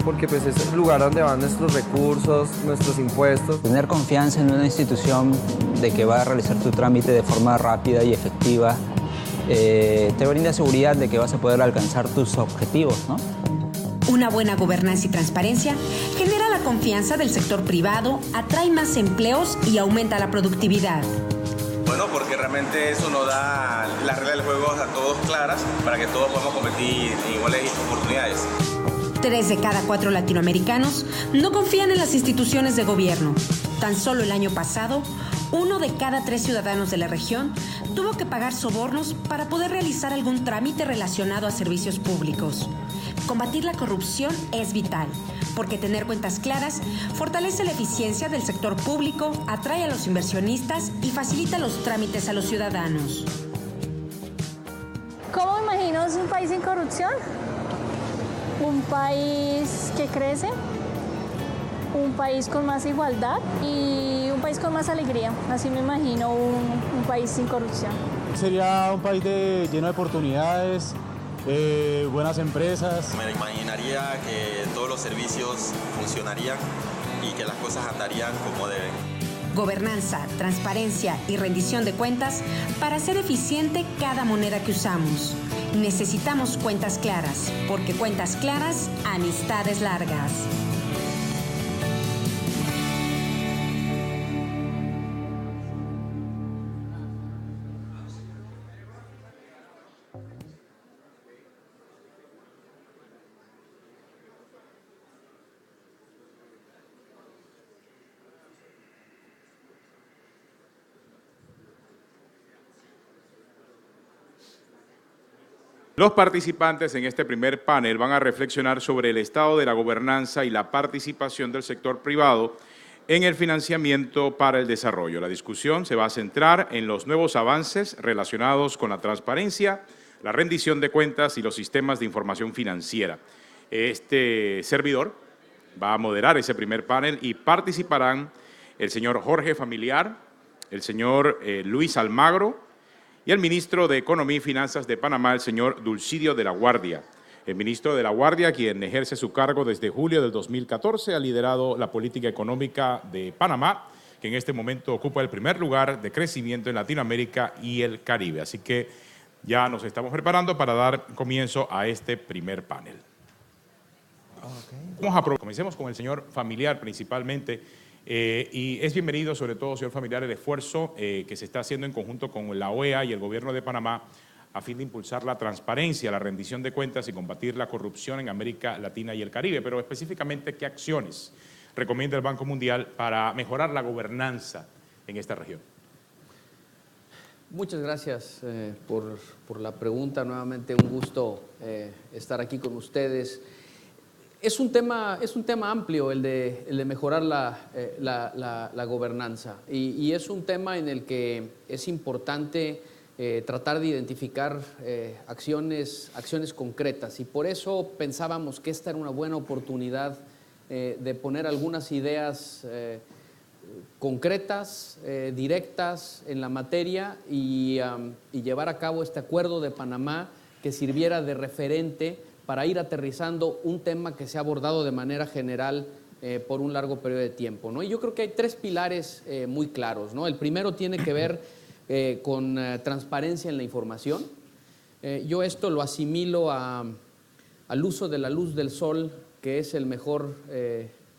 porque pues es el lugar donde van nuestros recursos, nuestros impuestos. Tener confianza en una institución de que va a realizar tu trámite de forma rápida y efectiva te brinda seguridad de que vas a poder alcanzar tus objetivos, ¿no? Una buena gobernanza y transparencia genera la confianza del sector privado, atrae más empleos y aumenta la productividad. Bueno, porque realmente eso nos da las reglas del juego a todos claras para que todos podamos competir en iguales oportunidades. 3 de cada 4 latinoamericanos no confían en las instituciones de gobierno. Tan solo el año pasado, 1 de cada 3 ciudadanos de la región tuvo que pagar sobornos para poder realizar algún trámite relacionado a servicios públicos. Combatir la corrupción es vital, porque tener cuentas claras fortalece la eficiencia del sector público, atrae a los inversionistas y facilita los trámites a los ciudadanos. ¿Cómo imaginas un país sin corrupción? Un país que crece, un país con más igualdad y un país con más alegría. Así me imagino un país sin corrupción. Sería un país lleno de oportunidades, buenas empresas. Me imaginaría que todos los servicios funcionarían y que las cosas andarían como deben. Gobernanza, transparencia y rendición de cuentas para hacer eficiente cada moneda que usamos. Necesitamos cuentas claras, porque cuentas claras, amistades largas. Los participantes en este primer panel van a reflexionar sobre el estado de la gobernanza y la participación del sector privado en el financiamiento para el desarrollo. La discusión se va a centrar en los nuevos avances relacionados con la transparencia, la rendición de cuentas y los sistemas de información financiera. Este servidor va a moderar ese primer panel y participarán el señor Jorge Familiar, el señor Luis Almagro, y el ministro de Economía y Finanzas de Panamá, el señor Dulcidio de la Guardia. El ministro de la Guardia, quien ejerce su cargo desde julio del 2014, ha liderado la política económica de Panamá, que en este momento ocupa el primer lugar de crecimiento en Latinoamérica y el Caribe. Así que ya nos estamos preparando para dar comienzo a este primer panel. Comencemos con el señor Familiar principalmente. Y es bienvenido, sobre todo, señor Familiar, el esfuerzo que se está haciendo en conjunto con la OEA y el Gobierno de Panamá a fin de impulsar la transparencia, la rendición de cuentas y combatir la corrupción en América Latina y el Caribe. Pero específicamente, ¿qué acciones recomienda el Banco Mundial para mejorar la gobernanza en esta región? Muchas gracias por la pregunta. Nuevamente un gusto estar aquí con ustedes. Es un tema amplio el de mejorar la gobernanza y es un tema en el que es importante tratar de identificar acciones concretas, y por eso pensábamos que esta era una buena oportunidad de poner algunas ideas concretas, directas en la materia y llevar a cabo este acuerdo de Panamá que sirviera de referente para ir aterrizando un tema que se ha abordado de manera general por un largo periodo de tiempo, ¿no? Y yo creo que hay tres pilares muy claros, ¿no? El primero tiene que ver con transparencia en la información. Yo esto lo asimilo al uso de la luz del sol, que es el mejor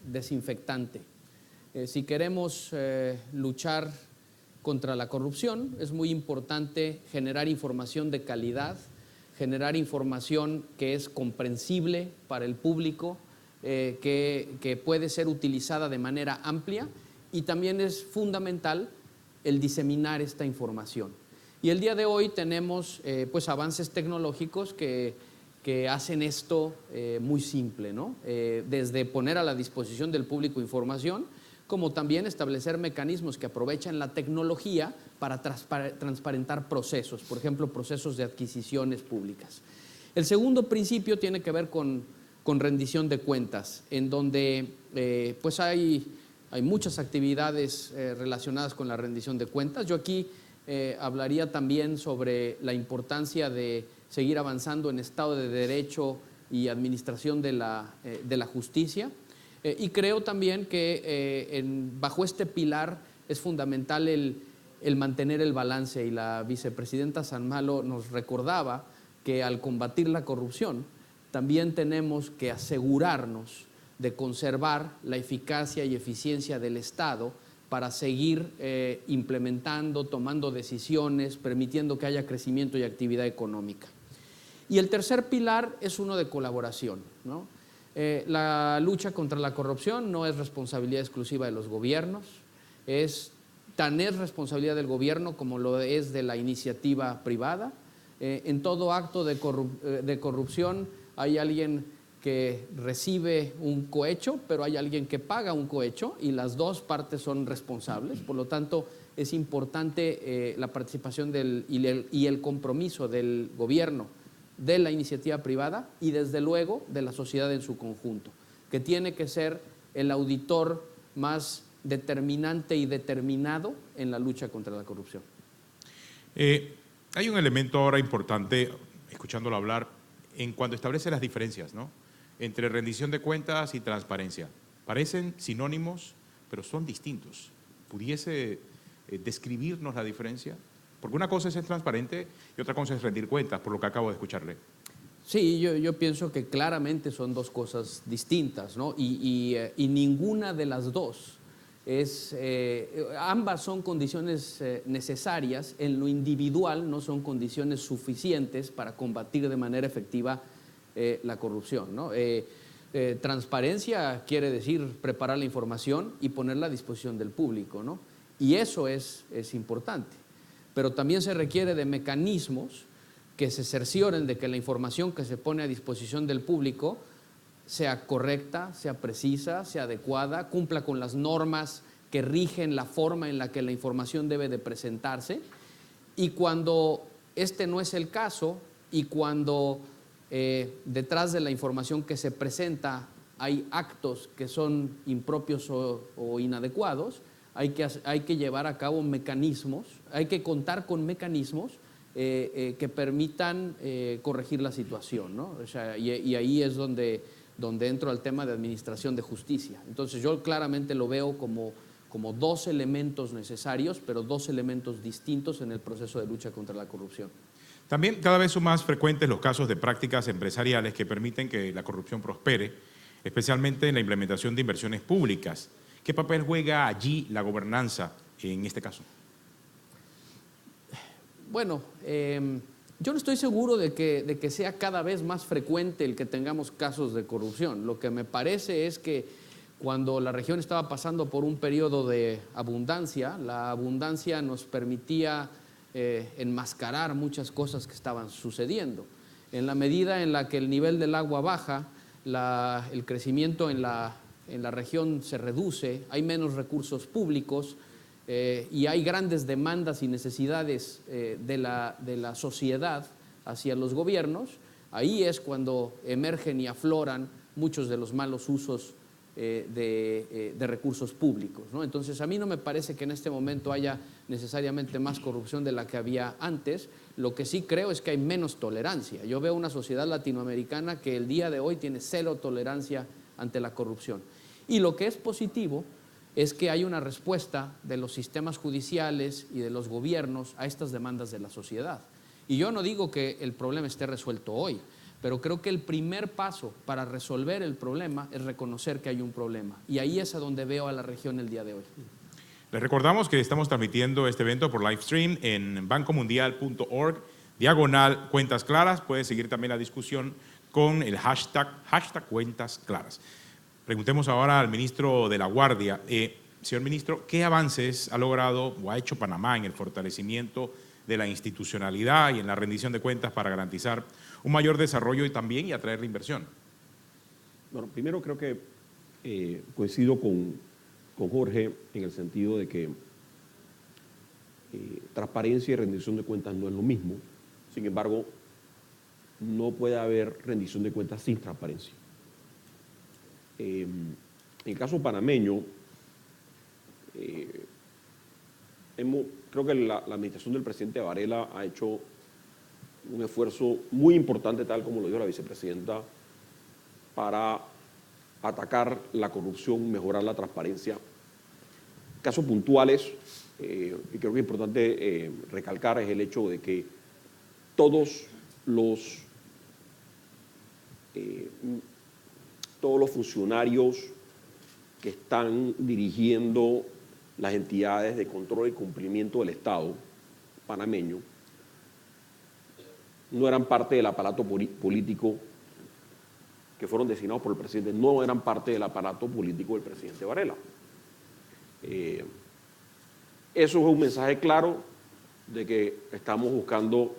desinfectante. Si queremos luchar contra la corrupción, es muy importante generar información de calidad, generar información que es comprensible para el público, que puede ser utilizada de manera amplia, y también es fundamental el diseminar esta información. Y el día de hoy tenemos pues avances tecnológicos que hacen esto muy simple, ¿no? Desde poner a la disposición del público información, como también establecer mecanismos que aprovechan la tecnología para transparentar procesos, por ejemplo, procesos de adquisiciones públicas. El segundo principio tiene que ver con rendición de cuentas, en donde pues hay muchas actividades relacionadas con la rendición de cuentas. Yo aquí hablaría también sobre la importancia de seguir avanzando en Estado de Derecho y administración de la justicia. Y creo también que bajo este pilar es fundamental el mantener el balance, y la vicepresidenta San Malo nos recordaba que al combatir la corrupción también tenemos que asegurarnos de conservar la eficacia y eficiencia del Estado para seguir implementando, tomando decisiones, permitiendo que haya crecimiento y actividad económica. Y el tercer pilar es uno de colaboración, ¿no? La lucha contra la corrupción no es responsabilidad exclusiva de los gobiernos, es responsabilidad del gobierno como lo es de la iniciativa privada. En todo acto de corrupción hay alguien que recibe un cohecho, pero hay alguien que paga un cohecho, y las dos partes son responsables. Por lo tanto, es importante la participación y el compromiso del gobierno, de la iniciativa privada y desde luego de la sociedad en su conjunto, que tiene que ser el auditor más determinante y determinado en la lucha contra la corrupción. Hay un elemento ahora importante, escuchándolo hablar, en cuanto establece las diferencias, ¿no?, entre rendición de cuentas y transparencia. Parecen sinónimos, pero son distintos. ¿Pudiese describirnos la diferencia? Porque una cosa es ser transparente y otra cosa es rendir cuentas, por lo que acabo de escucharle. Sí, yo pienso que claramente son dos cosas distintas, ¿no? Y ninguna de las dos ambas son condiciones necesarias. En lo individual no son condiciones suficientes para combatir de manera efectiva la corrupción, ¿no? Transparencia quiere decir preparar la información y ponerla a disposición del público, ¿no? Y eso es importante. Pero también se requiere de mecanismos que se cercioren de que la información que se pone a disposición del público sea correcta, sea precisa, sea adecuada, cumpla con las normas que rigen la forma en la que la información debe de presentarse. Y cuando este no es el caso, y cuando detrás de la información que se presenta hay actos que son impropios o inadecuados, hay que llevar a cabo mecanismos, hay que contar con mecanismos que permitan corregir la situación, ¿no? O sea, y ahí es donde entro al tema de administración de justicia. Entonces yo claramente lo veo como dos elementos necesarios, pero dos elementos distintos en el proceso de lucha contra la corrupción. También cada vez son más frecuentes los casos de prácticas empresariales que permiten que la corrupción prospere, especialmente en la implementación de inversiones públicas. ¿Qué papel juega allí la gobernanza en este caso? Bueno, yo no estoy seguro de que sea cada vez más frecuente el que tengamos casos de corrupción. Lo que me parece es que cuando la región estaba pasando por un periodo de abundancia, la abundancia nos permitía enmascarar muchas cosas que estaban sucediendo. En la medida en la que el nivel del agua baja, el crecimiento en la región se reduce, hay menos recursos públicos y hay grandes demandas y necesidades de la sociedad hacia los gobiernos. Ahí es cuando emergen y afloran muchos de los malos usos de recursos públicos, ¿no? Entonces, a mí no me parece que en este momento haya necesariamente más corrupción de la que había antes. Lo que sí creo es que hay menos tolerancia. Yo veo una sociedad latinoamericana que el día de hoy tiene cero tolerancia ante la corrupción. Y lo que es positivo es que hay una respuesta de los sistemas judiciales y de los gobiernos a estas demandas de la sociedad. Y yo no digo que el problema esté resuelto hoy, pero creo que el primer paso para resolver el problema es reconocer que hay un problema. Y ahí es a donde veo a la región el día de hoy. Les recordamos que estamos transmitiendo este evento por live stream en bancomundial.org/cuentas claras. Pueden seguir también la discusión con el hashtag Cuentas Claras. Preguntemos ahora al ministro de la Guardia. Señor ministro, ¿qué avances ha logrado o ha hecho Panamá en el fortalecimiento de la institucionalidad y en la rendición de cuentas para garantizar un mayor desarrollo y atraer la inversión? Bueno, primero creo que coincido con Jorge en el sentido de que transparencia y rendición de cuentas no es lo mismo. Sin embargo, no puede haber rendición de cuentas sin transparencia. En el caso panameño, creo que la administración del presidente Varela ha hecho un esfuerzo muy importante, tal como lo dijo la vicepresidenta, para atacar la corrupción, mejorar la transparencia. Casos puntuales, y creo que es importante recalcar, es el hecho de que todos los funcionarios que están dirigiendo las entidades de control y cumplimiento del Estado panameño no eran parte del aparato político que fueron designados por el presidente, no eran parte del aparato político del presidente Varela. Eso es un mensaje claro de que estamos buscando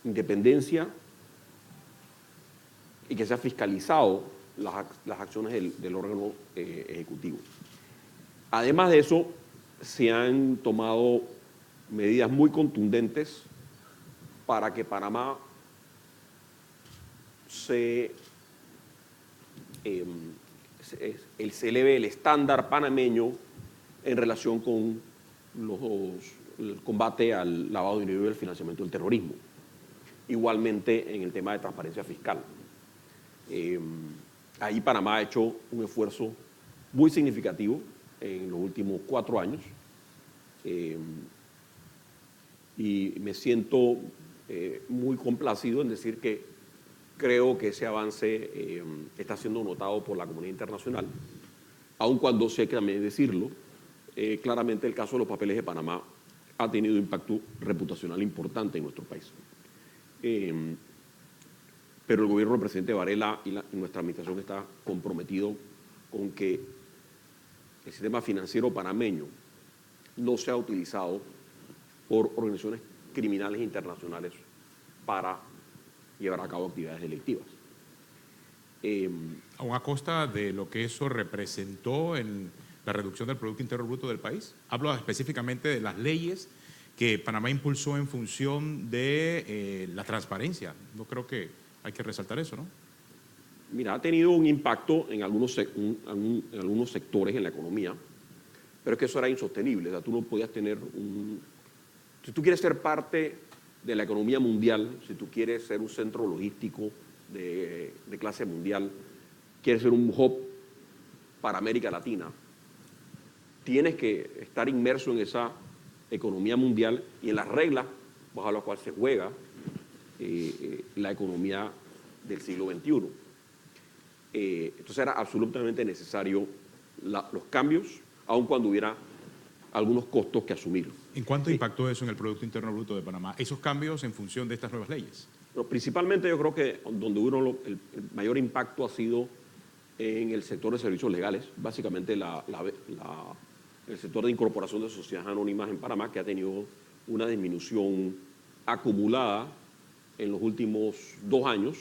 independencia y que se ha fiscalizado las acciones del órgano ejecutivo. Además de eso, se han tomado medidas muy contundentes para que Panamá se eleve el estándar panameño en relación con el combate al lavado de dinero y el financiamiento del terrorismo. Igualmente en el tema de transparencia fiscal. Ahí Panamá ha hecho un esfuerzo muy significativo en los últimos 4 años y me siento muy complacido en decir que creo que ese avance está siendo notado por la comunidad internacional, aun cuando sé que también decirlo, claramente el caso de los papeles de Panamá ha tenido un impacto reputacional importante en nuestro país. Pero el gobierno del presidente Varela y nuestra administración está comprometido con que el sistema financiero panameño no sea utilizado por organizaciones criminales internacionales para llevar a cabo actividades delictivas. ¿Aún a costa de lo que eso representó en la reducción del Producto Interno Bruto del país? Hablo específicamente de las leyes que Panamá impulsó en función de la transparencia. No creo que hay que resaltar eso, ¿no? Mira, ha tenido un impacto en algunos sectores en la economía, pero es que eso era insostenible. O sea, tú no podías tener si tú quieres ser parte de la economía mundial, si tú quieres ser un centro logístico de clase mundial, quieres ser un hub para América Latina, tienes que estar inmerso en esa economía mundial y en las reglas bajo las cuales se juega la economía del siglo XXI. Entonces era absolutamente necesario los cambios, aun cuando hubiera algunos costos que asumir. ¿En cuánto impactó eso en el Producto Interno Bruto de Panamá? ¿Esos cambios en función de estas nuevas leyes? Pero principalmente yo creo que donde hubo el mayor impacto ha sido en el sector de servicios legales. Básicamente el sector de incorporación de sociedades anónimas en Panamá, que ha tenido una disminución acumulada en los últimos 2 años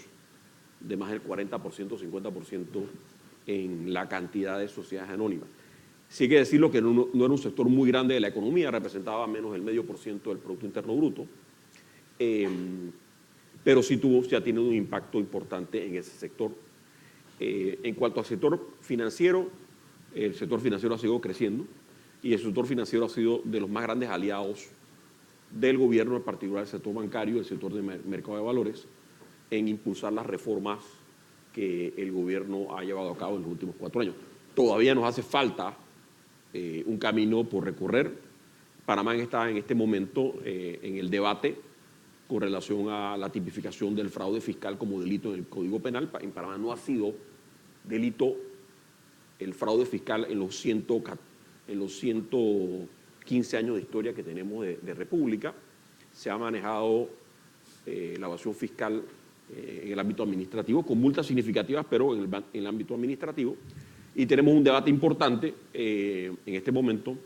de más del 40%, 50% en la cantidad de sociedades anónimas. Sí hay que decirlo que no era un sector muy grande de la economía, representaba menos del 0,5% del Producto Interno Bruto, pero sí ha tenido un impacto importante en ese sector. En cuanto al sector financiero, el sector financiero ha seguido creciendo y el sector financiero ha sido de los más grandes aliados del gobierno, en particular el sector bancario, el sector de mercado de valores, en impulsar las reformas que el gobierno ha llevado a cabo en los últimos 4 años. Todavía nos hace falta un camino por recorrer. Panamá está en este momento en el debate con relación a la tipificación del fraude fiscal como delito en el Código Penal. En Panamá no ha sido delito el fraude fiscal en los 115 años de historia que tenemos de República. Se ha manejado la evasión fiscal en el ámbito administrativo, con multas significativas, pero en el ámbito administrativo. Y tenemos un debate importante en este momento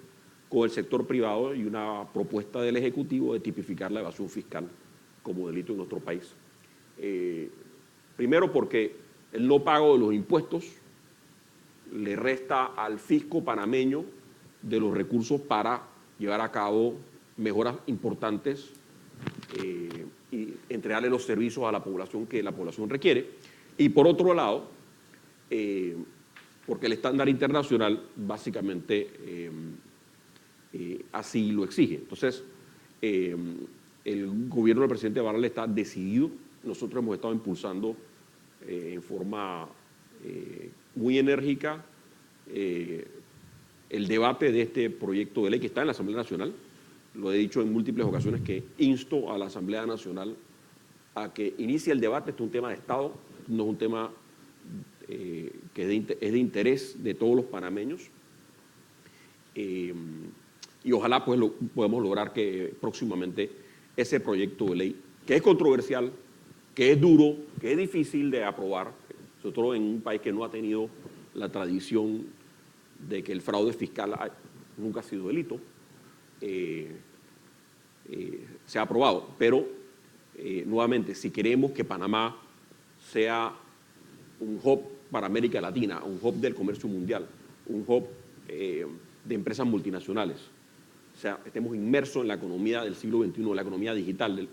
con el sector privado y una propuesta del Ejecutivo de tipificar la evasión fiscal como delito en nuestro país. Primero porque el no pago de los impuestos le resta al fisco panameño de los recursos para llevar a cabo mejoras importantes y entregarle los servicios a la población que la población requiere. Y por otro lado, porque el estándar internacional básicamente así lo exige. Entonces, el gobierno del presidente Barral está decidido. Nosotros hemos estado impulsando en forma muy enérgica el debate de este proyecto de ley que está en la Asamblea Nacional. Lo he dicho en múltiples ocasiones que insto a la Asamblea Nacional a que inicie el debate. Este es un tema de Estado, no es un tema que es de interés de todos los panameños. Y ojalá pues podamos lograr que próximamente ese proyecto de ley, que es controversial, que es duro, que es difícil de aprobar, sobre todo en un país que no ha tenido la tradición de que el fraude fiscal nunca ha sido delito, se ha aprobado. Pero, nuevamente, si queremos que Panamá sea un hub para América Latina, un hub del comercio mundial, un hub de empresas multinacionales, o sea, estemos inmersos en la economía del siglo XXI, la economía digital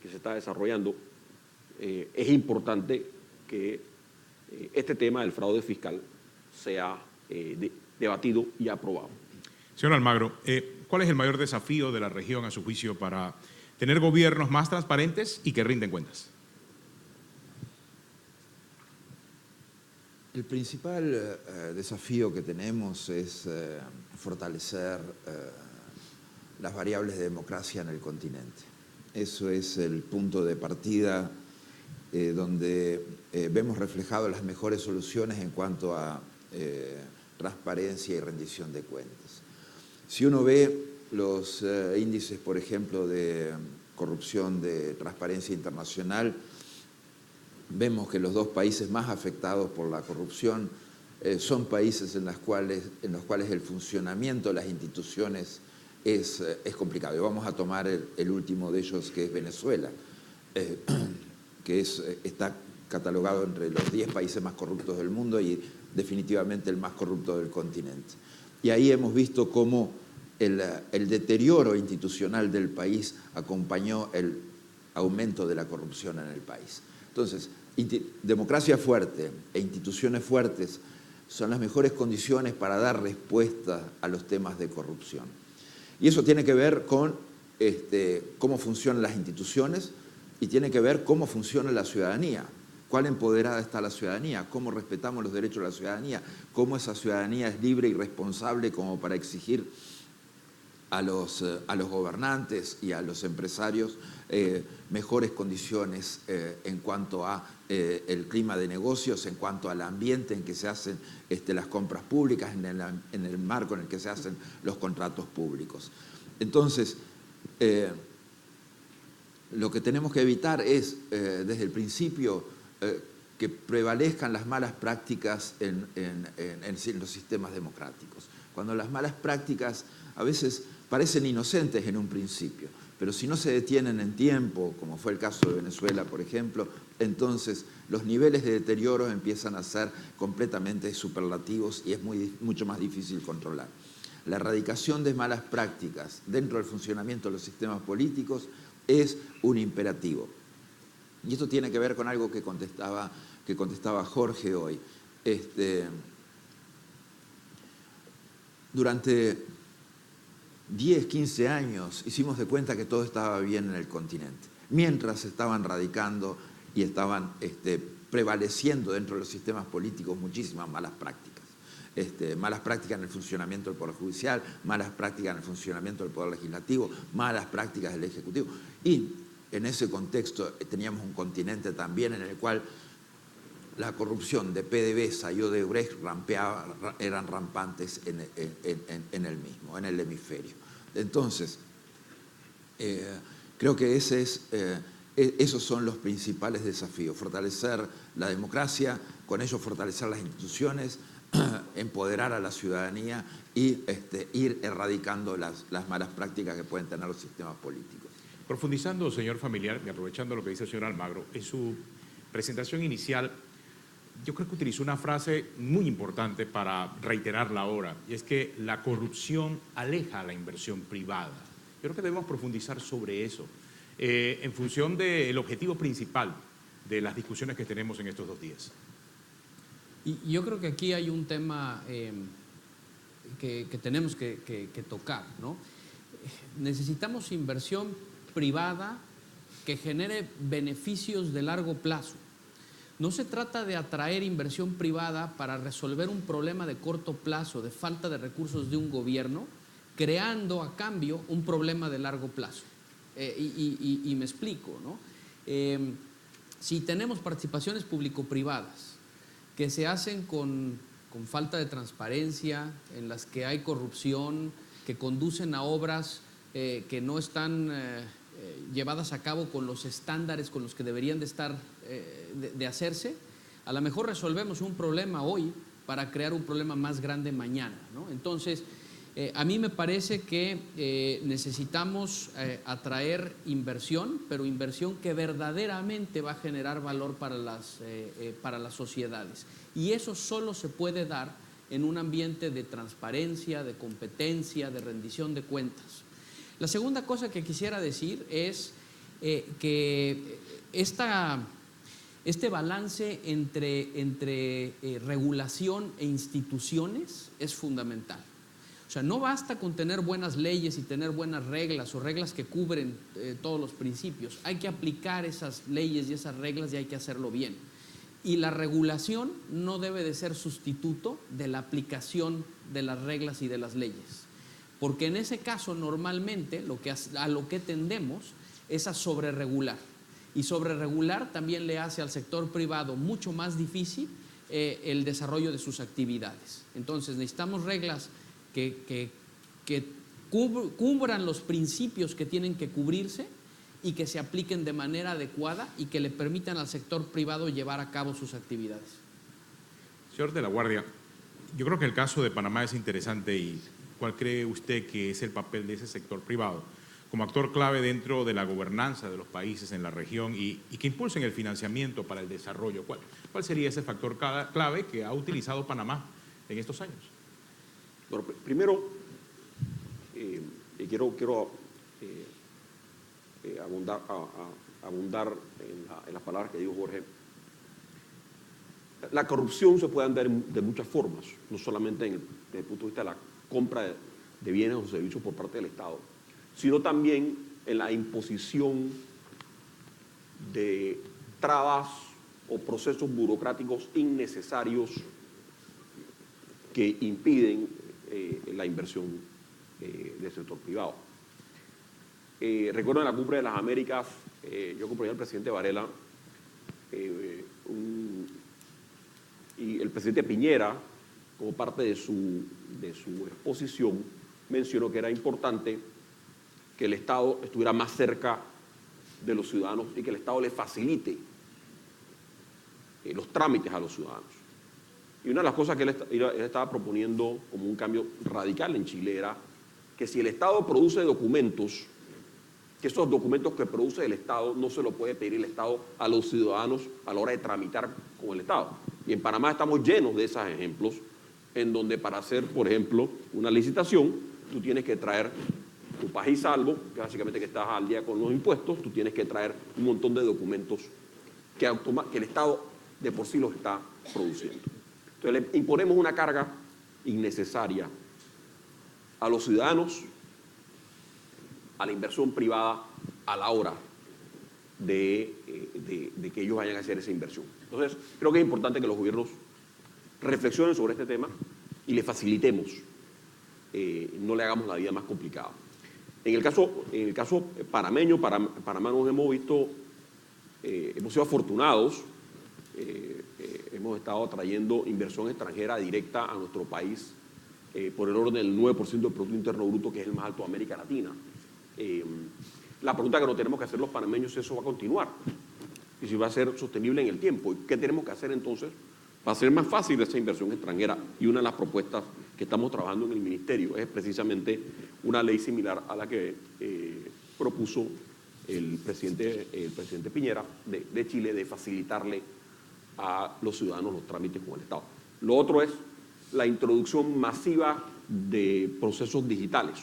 que se está desarrollando, es importante que este tema del fraude fiscal sea debatido y aprobado. Señor Almagro, ¿cuál es el mayor desafío de la región, a su juicio, para tener gobiernos más transparentes y que rinden cuentas? El principal desafío que tenemos es fortalecer las variables de democracia en el continente. Eso es el punto de partida donde vemos reflejadas las mejores soluciones en cuanto a transparencia y rendición de cuentas. Si uno ve los índices, por ejemplo, de corrupción de Transparencia Internacional, vemos que los 2 países más afectados por la corrupción son países en los cuales el funcionamiento de las instituciones es complicado. Y vamos a tomar el último de ellos, que es Venezuela, que está catalogado entre los 10 países más corruptos del mundo y definitivamente el más corrupto del continente. Y ahí hemos visto cómo el deterioro institucional del país acompañó el aumento de la corrupción en el país. Entonces, democracia fuerte e instituciones fuertes son las mejores condiciones para dar respuesta a los temas de corrupción. Y eso tiene que ver con cómo funcionan las instituciones y tiene que ver cómo funciona la ciudadanía. Cuál empoderada está la ciudadanía, cómo respetamos los derechos de la ciudadanía, cómo esa ciudadanía es libre y responsable como para exigir a los gobernantes y a los empresarios mejores condiciones en cuanto a el clima de negocios, en cuanto al ambiente en que se hacen las compras públicas, en el marco en el que se hacen los contratos públicos. Entonces, lo que tenemos que evitar es, desde el principio, que prevalezcan las malas prácticas en los sistemas democráticos. Cuando las malas prácticas a veces parecen inocentes en un principio, pero si no se detienen en tiempo, como fue el caso de Venezuela, por ejemplo, entonces los niveles de deterioro empiezan a ser completamente superlativos y es mucho más difícil controlar. La erradicación de malas prácticas dentro del funcionamiento de los sistemas políticos es un imperativo. Y esto tiene que ver con algo que contestaba Jorge hoy. Durante 10, 15 años hicimos de cuenta que todo estaba bien en el continente, mientras estaban radicando y estaban prevaleciendo dentro de los sistemas políticos muchísimas malas prácticas. Malas prácticas en el funcionamiento del Poder Judicial, malas prácticas en el funcionamiento del Poder Legislativo, malas prácticas del Ejecutivo. Y en ese contexto teníamos un continente también en el cual la corrupción de PDVSA y Odebrecht eran rampantes en el mismo, en el hemisferio. Entonces, creo que esos son los principales desafíos: fortalecer la democracia, con ello fortalecer las instituciones, empoderar a la ciudadanía y ir erradicando las malas prácticas que pueden tener los sistemas políticos. Profundizando, señor Familiar, y aprovechando lo que dice el señor Almagro, en su presentación inicial, yo creo que utilizó una frase muy importante para reiterarla ahora, y es que la corrupción aleja a la inversión privada. Yo creo que debemos profundizar sobre eso, en función del objetivo principal de las discusiones que tenemos en estos 2 días. Y yo creo que aquí hay un tema que tenemos que tocar, ¿no? Necesitamos inversión privada que genere beneficios de largo plazo. No se trata de atraer inversión privada para resolver un problema de corto plazo, de falta de recursos de un gobierno, creando a cambio un problema de largo plazo. Y me explico, ¿no? Si tenemos participaciones público-privadas que se hacen con falta de transparencia, en las que hay corrupción, que conducen a obras que no están llevadas a cabo con los estándares con los que deberían de estar de hacerse, a lo mejor resolvemos un problema hoy para crear un problema más grande mañana, ¿no? Entonces, a mí me parece que necesitamos atraer inversión, pero inversión que verdaderamente va a generar valor para las sociedades. Y eso solo se puede dar en un ambiente de transparencia, de competencia, de rendición de cuentas. La segunda cosa que quisiera decir es que este balance entre regulación e instituciones es fundamental. O sea, no basta con tener buenas leyes y tener buenas reglas o reglas que cubren todos los principios. Hay que aplicar esas leyes y esas reglas y hay que hacerlo bien. Y la regulación no debe de ser sustituto de la aplicación de las reglas y de las leyes. Porque en ese caso normalmente a lo que tendemos es a sobreregular. Y sobreregular también le hace al sector privado mucho más difícil el desarrollo de sus actividades. Entonces necesitamos reglas que cubran los principios que tienen que cubrirse y que se apliquen de manera adecuada y que le permitan al sector privado llevar a cabo sus actividades. Señor de la Guardia, yo creo que el caso de Panamá es interesante. ¿Y cuál cree usted que es el papel de ese sector privado como actor clave dentro de la gobernanza de los países en la región y que impulsen el financiamiento para el desarrollo? ¿Cuál sería ese factor clave que ha utilizado Panamá en estos años? Bueno, primero, quiero abundar en las palabras que dijo Jorge. La corrupción se puede dar de muchas formas, no solamente desde el punto de vista de la compra de bienes o servicios por parte del Estado, sino también en la imposición de trabas o procesos burocráticos innecesarios que impiden la inversión del sector privado. Recuerdo en la Cumbre de las Américas, yo acompañé al presidente Varela y el presidente Piñera, como parte de su exposición, mencionó que era importante que el Estado estuviera más cerca de los ciudadanos y que el Estado les facilite los trámites a los ciudadanos. Y una de las cosas que él estaba proponiendo como un cambio radical en Chile era que si el Estado produce documentos, que esos documentos que produce el Estado no se los puede pedir el Estado a los ciudadanos a la hora de tramitar con el Estado. Y en Panamá estamos llenos de esos ejemplos, en donde para hacer, por ejemplo, una licitación, tú tienes que traer tu paz y salvo, que básicamente que estás al día con los impuestos, tú tienes que traer un montón de documentos que el Estado de por sí los está produciendo. Entonces le imponemos una carga innecesaria a los ciudadanos, a la inversión privada, a la hora de que ellos vayan a hacer esa inversión. Entonces, creo que es importante que los gobiernos reflexionen sobre este tema y le facilitemos, no le hagamos la vida más complicada. En el caso panameño, Panamá nos hemos visto, hemos sido afortunados, hemos estado atrayendo inversión extranjera directa a nuestro país por el orden del 9% del Producto Interno Bruto, que es el más alto de América Latina. La pregunta que nos tenemos que hacer los panameños es si eso va a continuar y si va a ser sostenible en el tiempo. ¿Y qué tenemos que hacer entonces para hacer más fácil esa inversión extranjera? Y una de las propuestas que estamos trabajando en el Ministerio es precisamente una ley similar a la que propuso el presidente Piñera de Chile, de facilitarle a los ciudadanos los trámites con el Estado. Lo otro es la introducción masiva de procesos digitales.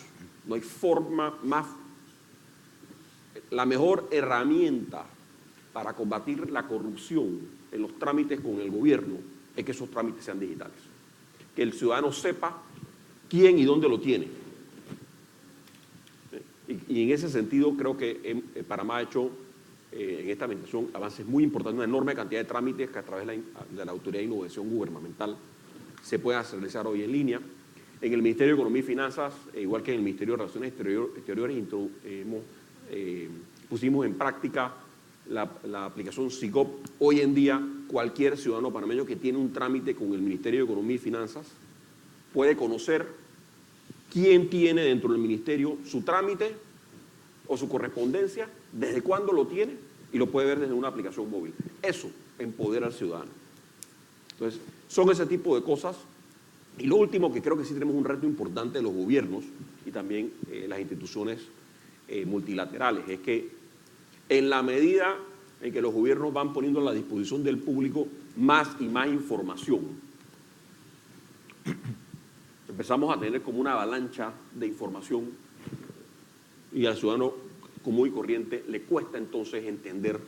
No hay forma más... La mejor herramienta para combatir la corrupción en los trámites con el gobierno es que esos trámites sean digitales. Que el ciudadano sepa quién y dónde lo tiene. Y en ese sentido creo que Panamá ha hecho en esta administración avances muy importantes, una enorme cantidad de trámites que a través de la Autoridad de Innovación Gubernamental se pueden realizar hoy en línea. En el Ministerio de Economía y Finanzas, igual que en el Ministerio de Relaciones Exteriores, pusimos en práctica la aplicación SIGOP. Hoy en día, cualquier ciudadano panameño que tiene un trámite con el Ministerio de Economía y Finanzas puede conocer quién tiene dentro del ministerio su trámite o su correspondencia, desde cuándo lo tiene, y lo puede ver desde una aplicación móvil. Eso empodera al ciudadano. Entonces, son ese tipo de cosas. Y lo último, que creo que sí tenemos un reto importante de los gobiernos y también las instituciones multilaterales, es que en la medida en que los gobiernos van poniendo a la disposición del público más y más información, empezamos a tener como una avalancha de información y al ciudadano común y corriente le cuesta entonces entender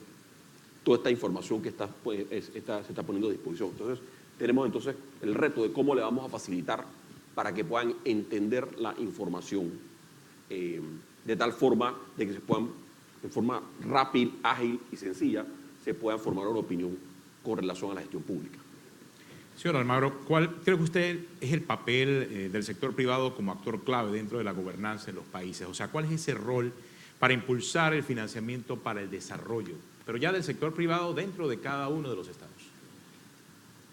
toda esta información que se está poniendo a disposición. Entonces, tenemos entonces el reto de cómo le vamos a facilitar para que puedan entender la información de tal forma de que se puedan, de forma rápida, ágil y sencilla, se puedan formar una opinión con relación a la gestión pública. Señor Almagro, ¿cuál cree que usted es el papel del sector privado como actor clave dentro de la gobernanza en los países? O sea, ¿cuál es ese rol para impulsar el financiamiento para el desarrollo, pero ya del sector privado dentro de cada uno de los estados?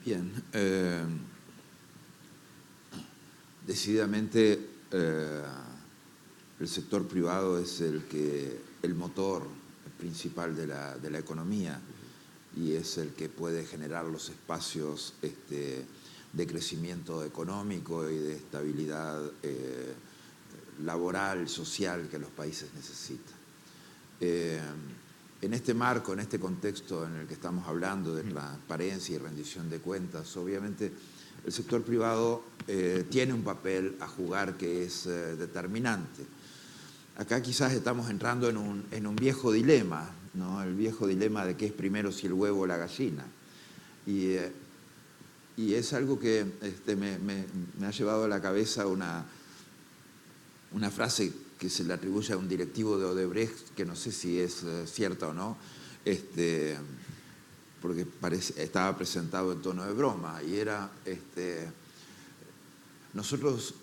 Bien, decididamente el sector privado es el motor principal de la economía y es el que puede generar los espacios de crecimiento económico y de estabilidad laboral, social que los países necesitan. En este marco, en este contexto en el que estamos hablando de transparencia y rendición de cuentas, obviamente el sector privado tiene un papel a jugar que es determinante. Acá quizás estamos entrando en un viejo dilema, ¿no? El viejo dilema de qué es primero, si el huevo o la gallina. Y es algo que me ha llevado a la cabeza una frase que se le atribuye a un directivo de Odebrecht, que no sé si es cierta o no, porque estaba presentado en tono de broma, y era, nosotros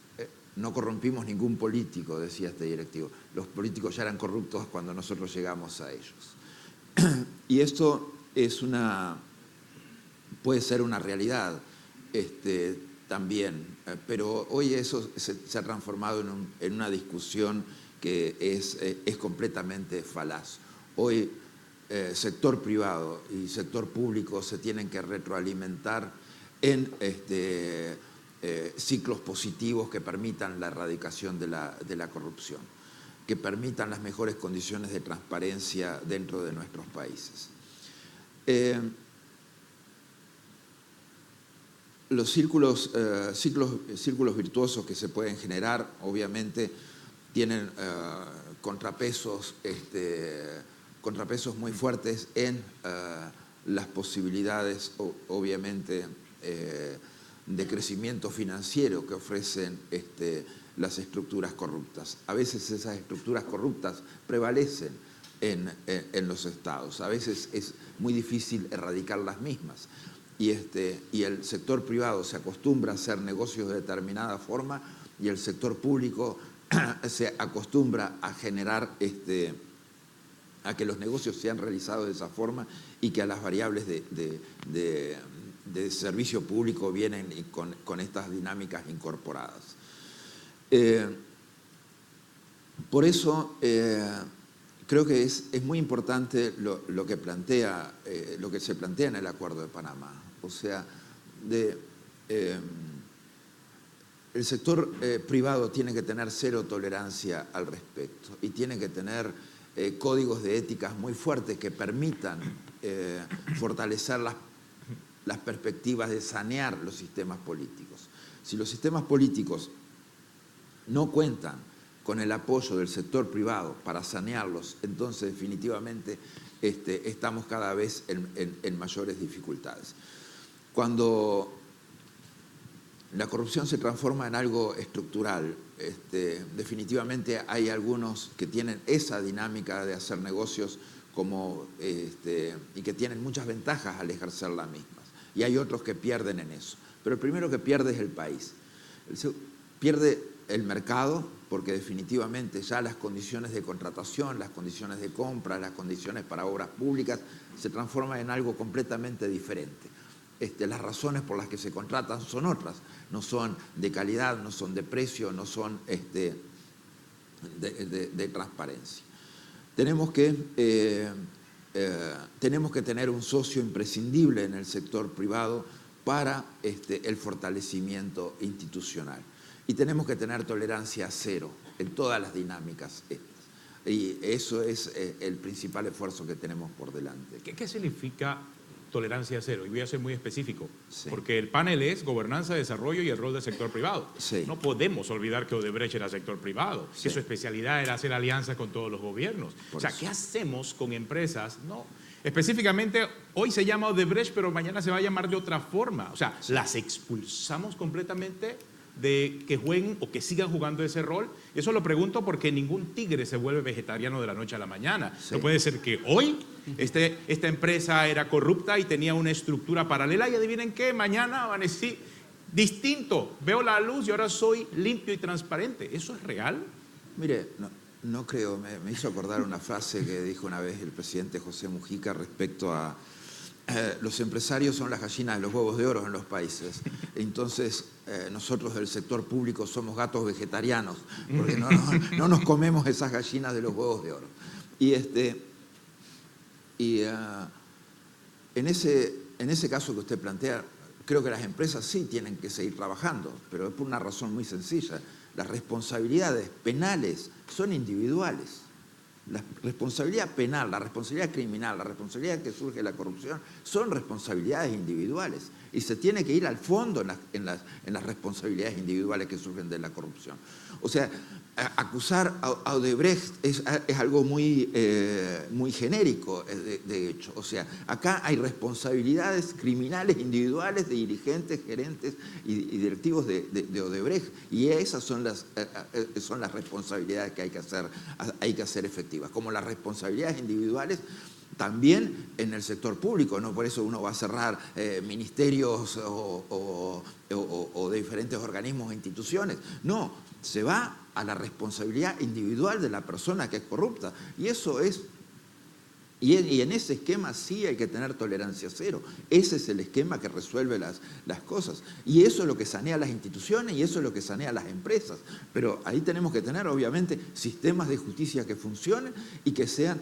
no corrompimos ningún político, decía este directivo, los políticos ya eran corruptos cuando nosotros llegamos a ellos. Y esto puede ser una realidad también, pero hoy eso se ha transformado en una discusión que es completamente falaz. Hoy sector privado y sector público se tienen que retroalimentar en ciclos positivos que permitan la erradicación de la corrupción, que permitan las mejores condiciones de transparencia dentro de nuestros países. Los círculos virtuosos que se pueden generar, obviamente, tienen contrapesos muy fuertes en las posibilidades, obviamente, de crecimiento financiero que ofrecen las estructuras corruptas. A veces esas estructuras corruptas prevalecen en los estados, a veces es muy difícil erradicar las mismas. Y el sector privado se acostumbra a hacer negocios de determinada forma y el sector público se acostumbra a generar, a que los negocios sean realizados de esa forma y que a las variables de servicio público vienen con estas dinámicas incorporadas. Por eso creo que es muy importante lo que se plantea en el Acuerdo de Panamá. O sea, el sector privado tiene que tener cero tolerancia al respecto y tiene que tener códigos de éticas muy fuertes que permitan fortalecer las perspectivas de sanear los sistemas políticos. Si los sistemas políticos no cuentan con el apoyo del sector privado para sanearlos, entonces definitivamente estamos cada vez en mayores dificultades. Cuando la corrupción se transforma en algo estructural, definitivamente hay algunos que tienen esa dinámica de hacer negocios y que tienen muchas ventajas al ejercer las mismas. Y hay otros que pierden en eso. Pero el primero que pierde es el país. Pierde el mercado, porque definitivamente ya las condiciones de contratación, las condiciones de compra, las condiciones para obras públicas se transforman en algo completamente diferente. Las razones por las que se contratan son otras, no son de calidad, no son de precio, no son de transparencia. Tenemos que tener un socio imprescindible en el sector privado para el fortalecimiento institucional. Y tenemos que tener tolerancia cero en todas las dinámicas estas. Y eso es el principal esfuerzo que tenemos por delante. ¿Qué significa tolerancia cero? Y voy a ser muy específico, sí, porque el panel es gobernanza, desarrollo y el rol del sector privado. Sí. No podemos olvidar que Odebrecht era sector privado, sí, que su especialidad era hacer alianzas con todos los gobiernos. O sea, eso. ¿qué hacemos con empresas? No, específicamente, hoy se llama Odebrecht, pero mañana se va a llamar de otra forma. O sea, sí, las expulsamos completamente de que jueguen o que sigan jugando ese rol. Eso lo pregunto porque ningún tigre se vuelve vegetariano de la noche a la mañana. Sí. No puede ser que hoy esta empresa era corrupta y tenía una estructura paralela y adivinen qué, mañana amanecí distinto, veo la luz y ahora soy limpio y transparente. ¿Eso es real? Mire, no creo, me hizo acordar una frase que dijo una vez el presidente José Mujica respecto a los empresarios son las gallinas de los huevos de oro en los países. Entonces, nosotros del sector público somos gatos vegetarianos, porque no nos comemos esas gallinas de los huevos de oro. En ese caso que usted plantea, creo que las empresas sí tienen que seguir trabajando, pero es por una razón muy sencilla. Las responsabilidades penales son individuales. La responsabilidad penal, la responsabilidad criminal, la responsabilidad que surge de la corrupción son responsabilidades individuales y se tiene que ir al fondo en las responsabilidades individuales que surgen de la corrupción. O sea, acusar a Odebrecht es algo muy genérico, de hecho. O sea, acá hay responsabilidades criminales individuales de dirigentes, gerentes y directivos de Odebrecht, y esas son las responsabilidades que hay que hacer efectivas, como las responsabilidades individuales también en el sector público, no por eso uno va a cerrar ministerios o de diferentes organismos e instituciones. No, se va a la responsabilidad individual de la persona que es corrupta. Y eso es Y en ese esquema sí hay que tener tolerancia cero. Ese es el esquema que resuelve las cosas. Y eso es lo que sanea las instituciones y eso es lo que sanea las empresas. Pero ahí tenemos que tener, obviamente, sistemas de justicia que funcionen y que sean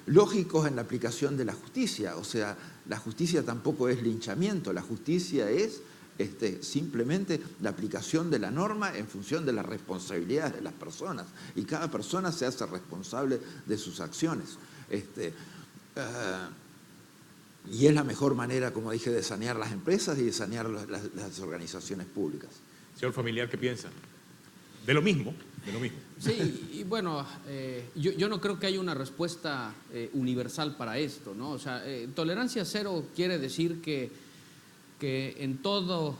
lógicos en la aplicación de la justicia. O sea, la justicia tampoco es linchamiento, la justicia es simplemente la aplicación de la norma en función de las responsabilidades de las personas. Y cada persona se hace responsable de sus acciones. Y es la mejor manera, como dije, de sanear las empresas y de sanear las organizaciones públicas. Señor Familiar, ¿qué piensa? De lo mismo, de lo mismo. Sí, y bueno, yo no creo que haya una respuesta universal para esto, ¿no? O sea, tolerancia cero quiere decir que en todos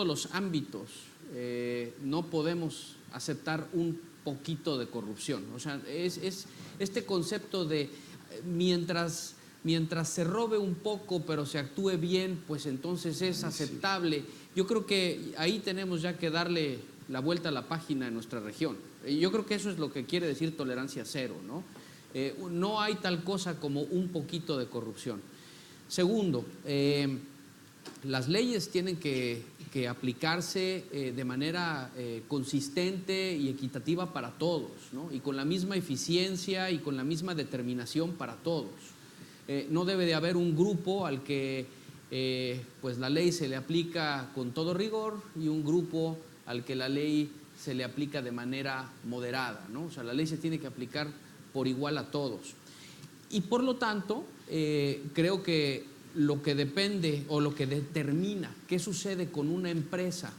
los ámbitos no podemos aceptar un poquito de corrupción. O sea, es este concepto de mientras se robe un poco pero se actúe bien, pues entonces es aceptable. Yo creo que ahí tenemos ya que darle la vuelta a la página en nuestra región. Yo creo que eso es lo que quiere decir tolerancia cero, ¿no? No hay tal cosa como un poquito de corrupción. Segundo, las leyes tienen que aplicarse de manera consistente y equitativa para todos, ¿no? Y con la misma eficiencia y con la misma determinación para todos. No debe de haber un grupo al que pues la ley se le aplica con todo rigor y un grupo al que la ley se le aplica de manera moderada, ¿no? O sea, la ley se tiene que aplicar por igual a todos. Y por lo tanto, creo que lo que depende o lo que determina qué sucede con una empresa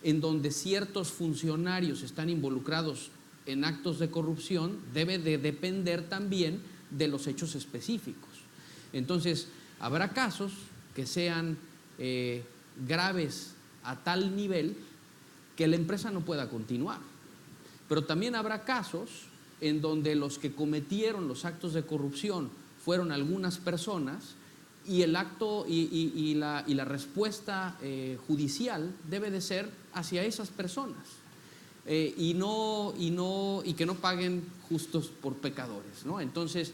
en donde ciertos funcionarios están involucrados en actos de corrupción debe de depender también de los hechos específicos. Entonces, habrá casos que sean graves a tal nivel que la empresa no pueda continuar. Pero también habrá casos en donde los que cometieron los actos de corrupción fueron algunas personas y el acto y la respuesta judicial debe de ser hacia esas personas y que no paguen justos por pecadores, ¿no? Entonces,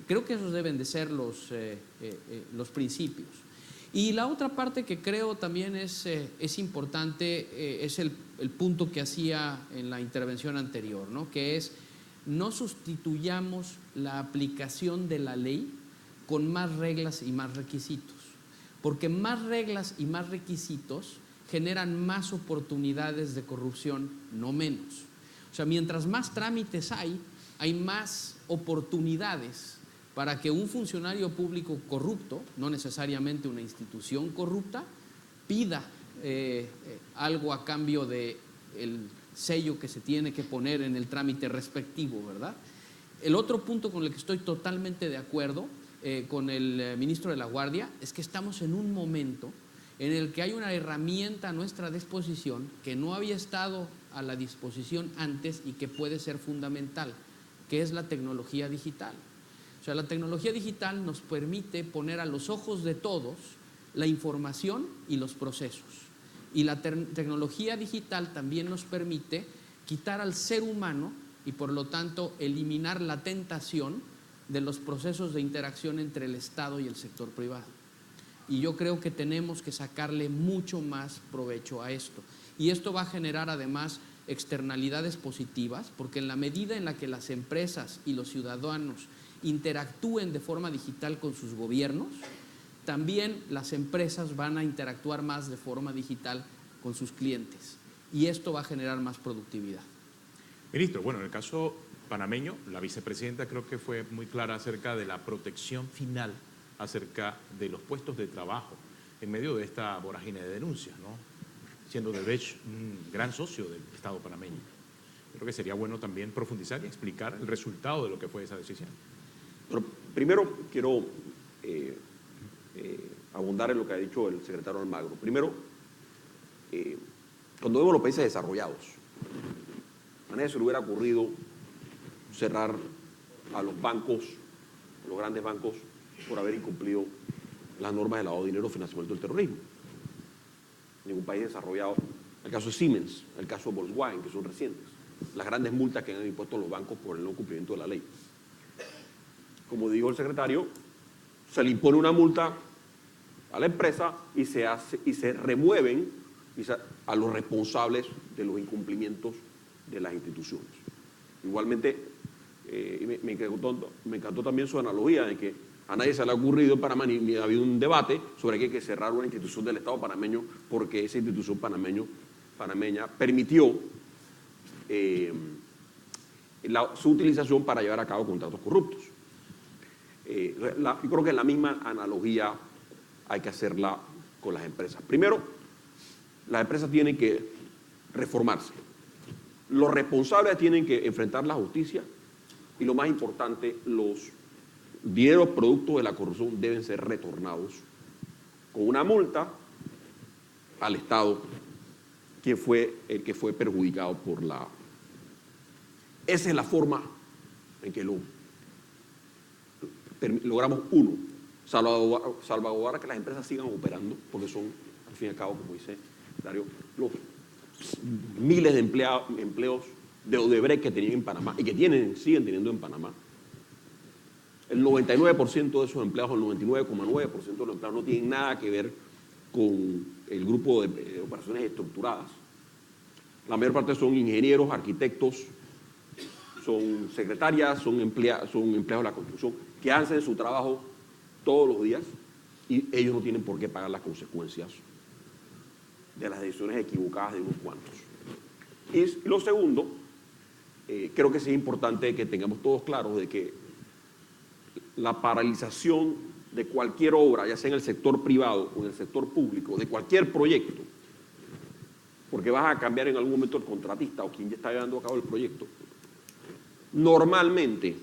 creo que esos deben de ser los principios. Y la otra parte que creo también es importante es el punto que hacía en la intervención anterior, ¿no? Que es no sustituyamos la aplicación de la ley con más reglas y más requisitos, porque más reglas y más requisitos generan más oportunidades de corrupción, no menos. O sea, mientras más trámites hay más oportunidades para que un funcionario público corrupto, no necesariamente una institución corrupta, pida algo a cambio del sello que se tiene que poner en el trámite respectivo, ¿verdad? El otro punto con el que estoy totalmente de acuerdo con el ministro de la Guardia es que estamos en un momento en el que hay una herramienta a nuestra disposición que no había estado a la disposición antes y que puede ser fundamental, que es la tecnología digital. O sea, la tecnología digital nos permite poner a los ojos de todos la información y los procesos. Y la tecnología digital también nos permite quitar al ser humano y por lo tanto eliminar la tentación de los procesos de interacción entre el Estado y el sector privado. Y yo creo que tenemos que sacarle mucho más provecho a esto. Y esto va a generar además externalidades positivas, porque en la medida en la que las empresas y los ciudadanos interactúen de forma digital con sus gobiernos, también las empresas van a interactuar más de forma digital con sus clientes. Y esto va a generar más productividad. Ministro, bueno, en el caso panameño, la vicepresidenta creo que fue muy clara acerca de la protección final acerca de los puestos de trabajo en medio de esta vorágine de denuncias, ¿no? Siendo Odebrecht un gran socio del Estado panameño. Creo que sería bueno también profundizar y explicar el resultado de lo que fue esa decisión. Pero primero quiero abundar en lo que ha dicho el secretario Almagro. Primero, cuando vemos los países desarrollados, a nadie se le hubiera ocurrido cerrar a los bancos, los grandes bancos, por haber incumplido las normas de lavado de dinero y financiamiento del terrorismo. Ningún país desarrollado. El caso de Siemens, el caso de Volkswagen, que son recientes. Las grandes multas que han impuesto los bancos por el no cumplimiento de la ley. como dijo el secretario, se le impone una multa a la empresa y se remueven a los responsables de los incumplimientos de las instituciones. Igualmente, me encantó también su analogía de que a nadie se le ha ocurrido en Panamá, ni ha habido un debate sobre que hay que cerrar una institución del Estado panameño porque esa institución panameña permitió su utilización para llevar a cabo contratos corruptos. Yo creo que la misma analogía hay que hacerla con las empresas. Primero, las empresas tienen que reformarse. Los responsables tienen que enfrentar la justicia y lo más importante, los dineros productos de la corrupción deben ser retornados con una multa al Estado, que fue el que fue perjudicado por la... Esa es la forma en que logramos, uno, salvaguardar que las empresas sigan operando, porque son, al fin y al cabo, como dice Darío, los miles de empleos de Odebrecht que tenían en Panamá y que siguen teniendo en Panamá. El 99% de esos empleados, el 99,9% de los empleados no tienen nada que ver con el grupo de operaciones estructuradas. La mayor parte son ingenieros, arquitectos, son secretarias, son empleados de la construcción que hacen su trabajo todos los días y ellos no tienen por qué pagar las consecuencias de las decisiones equivocadas de unos cuantos. Y lo segundo, creo que sí es importante que tengamos todos claros de que la paralización de cualquier obra, ya sea en el sector privado o en el sector público, de cualquier proyecto, porque vas a cambiar en algún momento el contratista o quien ya está llevando a cabo el proyecto, normalmente,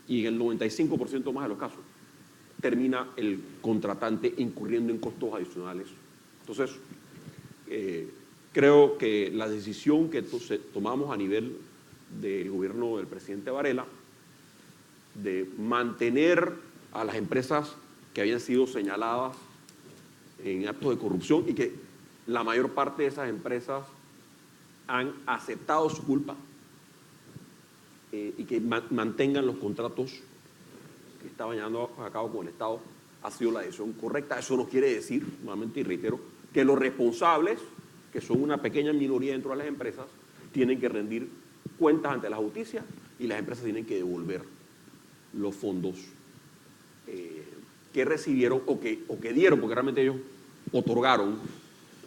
y en el 95% más de los casos, termina el contratante incurriendo en costos adicionales. Entonces, creo que la decisión que tomamos a nivel del gobierno del presidente Varela de mantener a las empresas que habían sido señaladas en actos de corrupción y que la mayor parte de esas empresas han aceptado su culpa y que mantengan los contratos que estaban llevando a cabo con el Estado, ha sido la decisión correcta. Eso no quiere decir, nuevamente y reitero, que los responsables, que son una pequeña minoría dentro de las empresas, tienen que rendir cuentas ante la justicia y las empresas tienen que devolver los fondos que recibieron o que dieron, porque realmente ellos otorgaron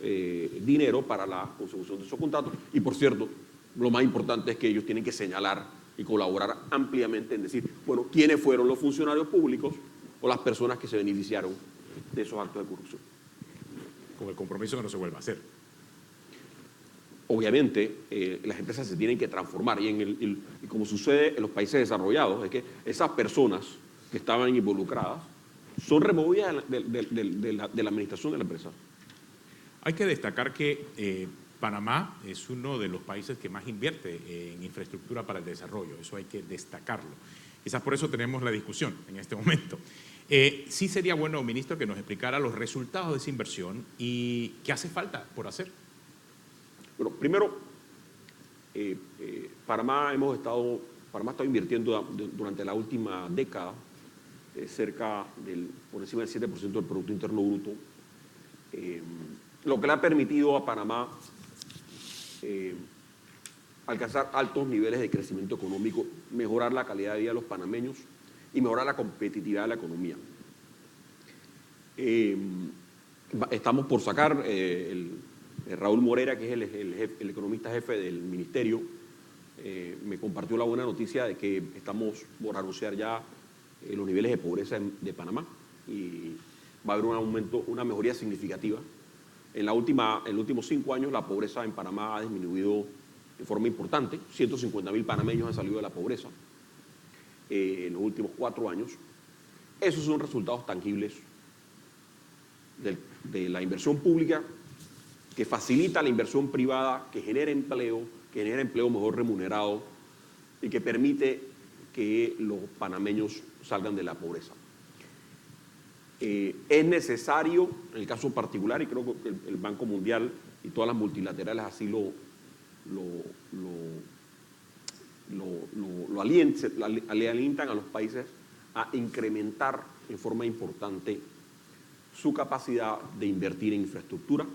dinero para la consecución de esos contratos. Y por cierto, lo más importante es que ellos tienen que señalar y colaborar ampliamente en decir, bueno, quiénes fueron los funcionarios públicos o las personas que se beneficiaron de esos actos de corrupción. Con el compromiso que no se vuelva a hacer. Obviamente, las empresas se tienen que transformar y como sucede en los países desarrollados, es que esas personas que estaban involucradas son removidas de la administración de la empresa. Hay que destacar que Panamá es uno de los países que más invierte en infraestructura para el desarrollo, eso hay que destacarlo. Quizás por eso tenemos la discusión en este momento. Sí sería bueno, ministro, que nos explicara los resultados de esa inversión y qué hace falta por hacer. Bueno, primero, Panamá ha estado invirtiendo durante la última década por encima del 7% del Producto Interno Bruto, lo que le ha permitido a Panamá alcanzar altos niveles de crecimiento económico, mejorar la calidad de vida de los panameños y mejorar la competitividad de la economía. Estamos por sacar Raúl Morera, que es el economista jefe del ministerio, me compartió la buena noticia de que estamos por anunciar ya los niveles de pobreza de Panamá y va a haber un aumento, una mejoría significativa. En los últimos 5 años la pobreza en Panamá ha disminuido de forma importante. 150.000 panameños han salido de la pobreza en los últimos 4 años. Esos son resultados tangibles de la inversión pública que facilita la inversión privada, que genera empleo mejor remunerado y que permite que los panameños salgan de la pobreza. Es necesario, en el caso particular, y creo que el Banco Mundial y todas las multilaterales así le alientan a los países a incrementar en forma importante su capacidad de invertir en infraestructura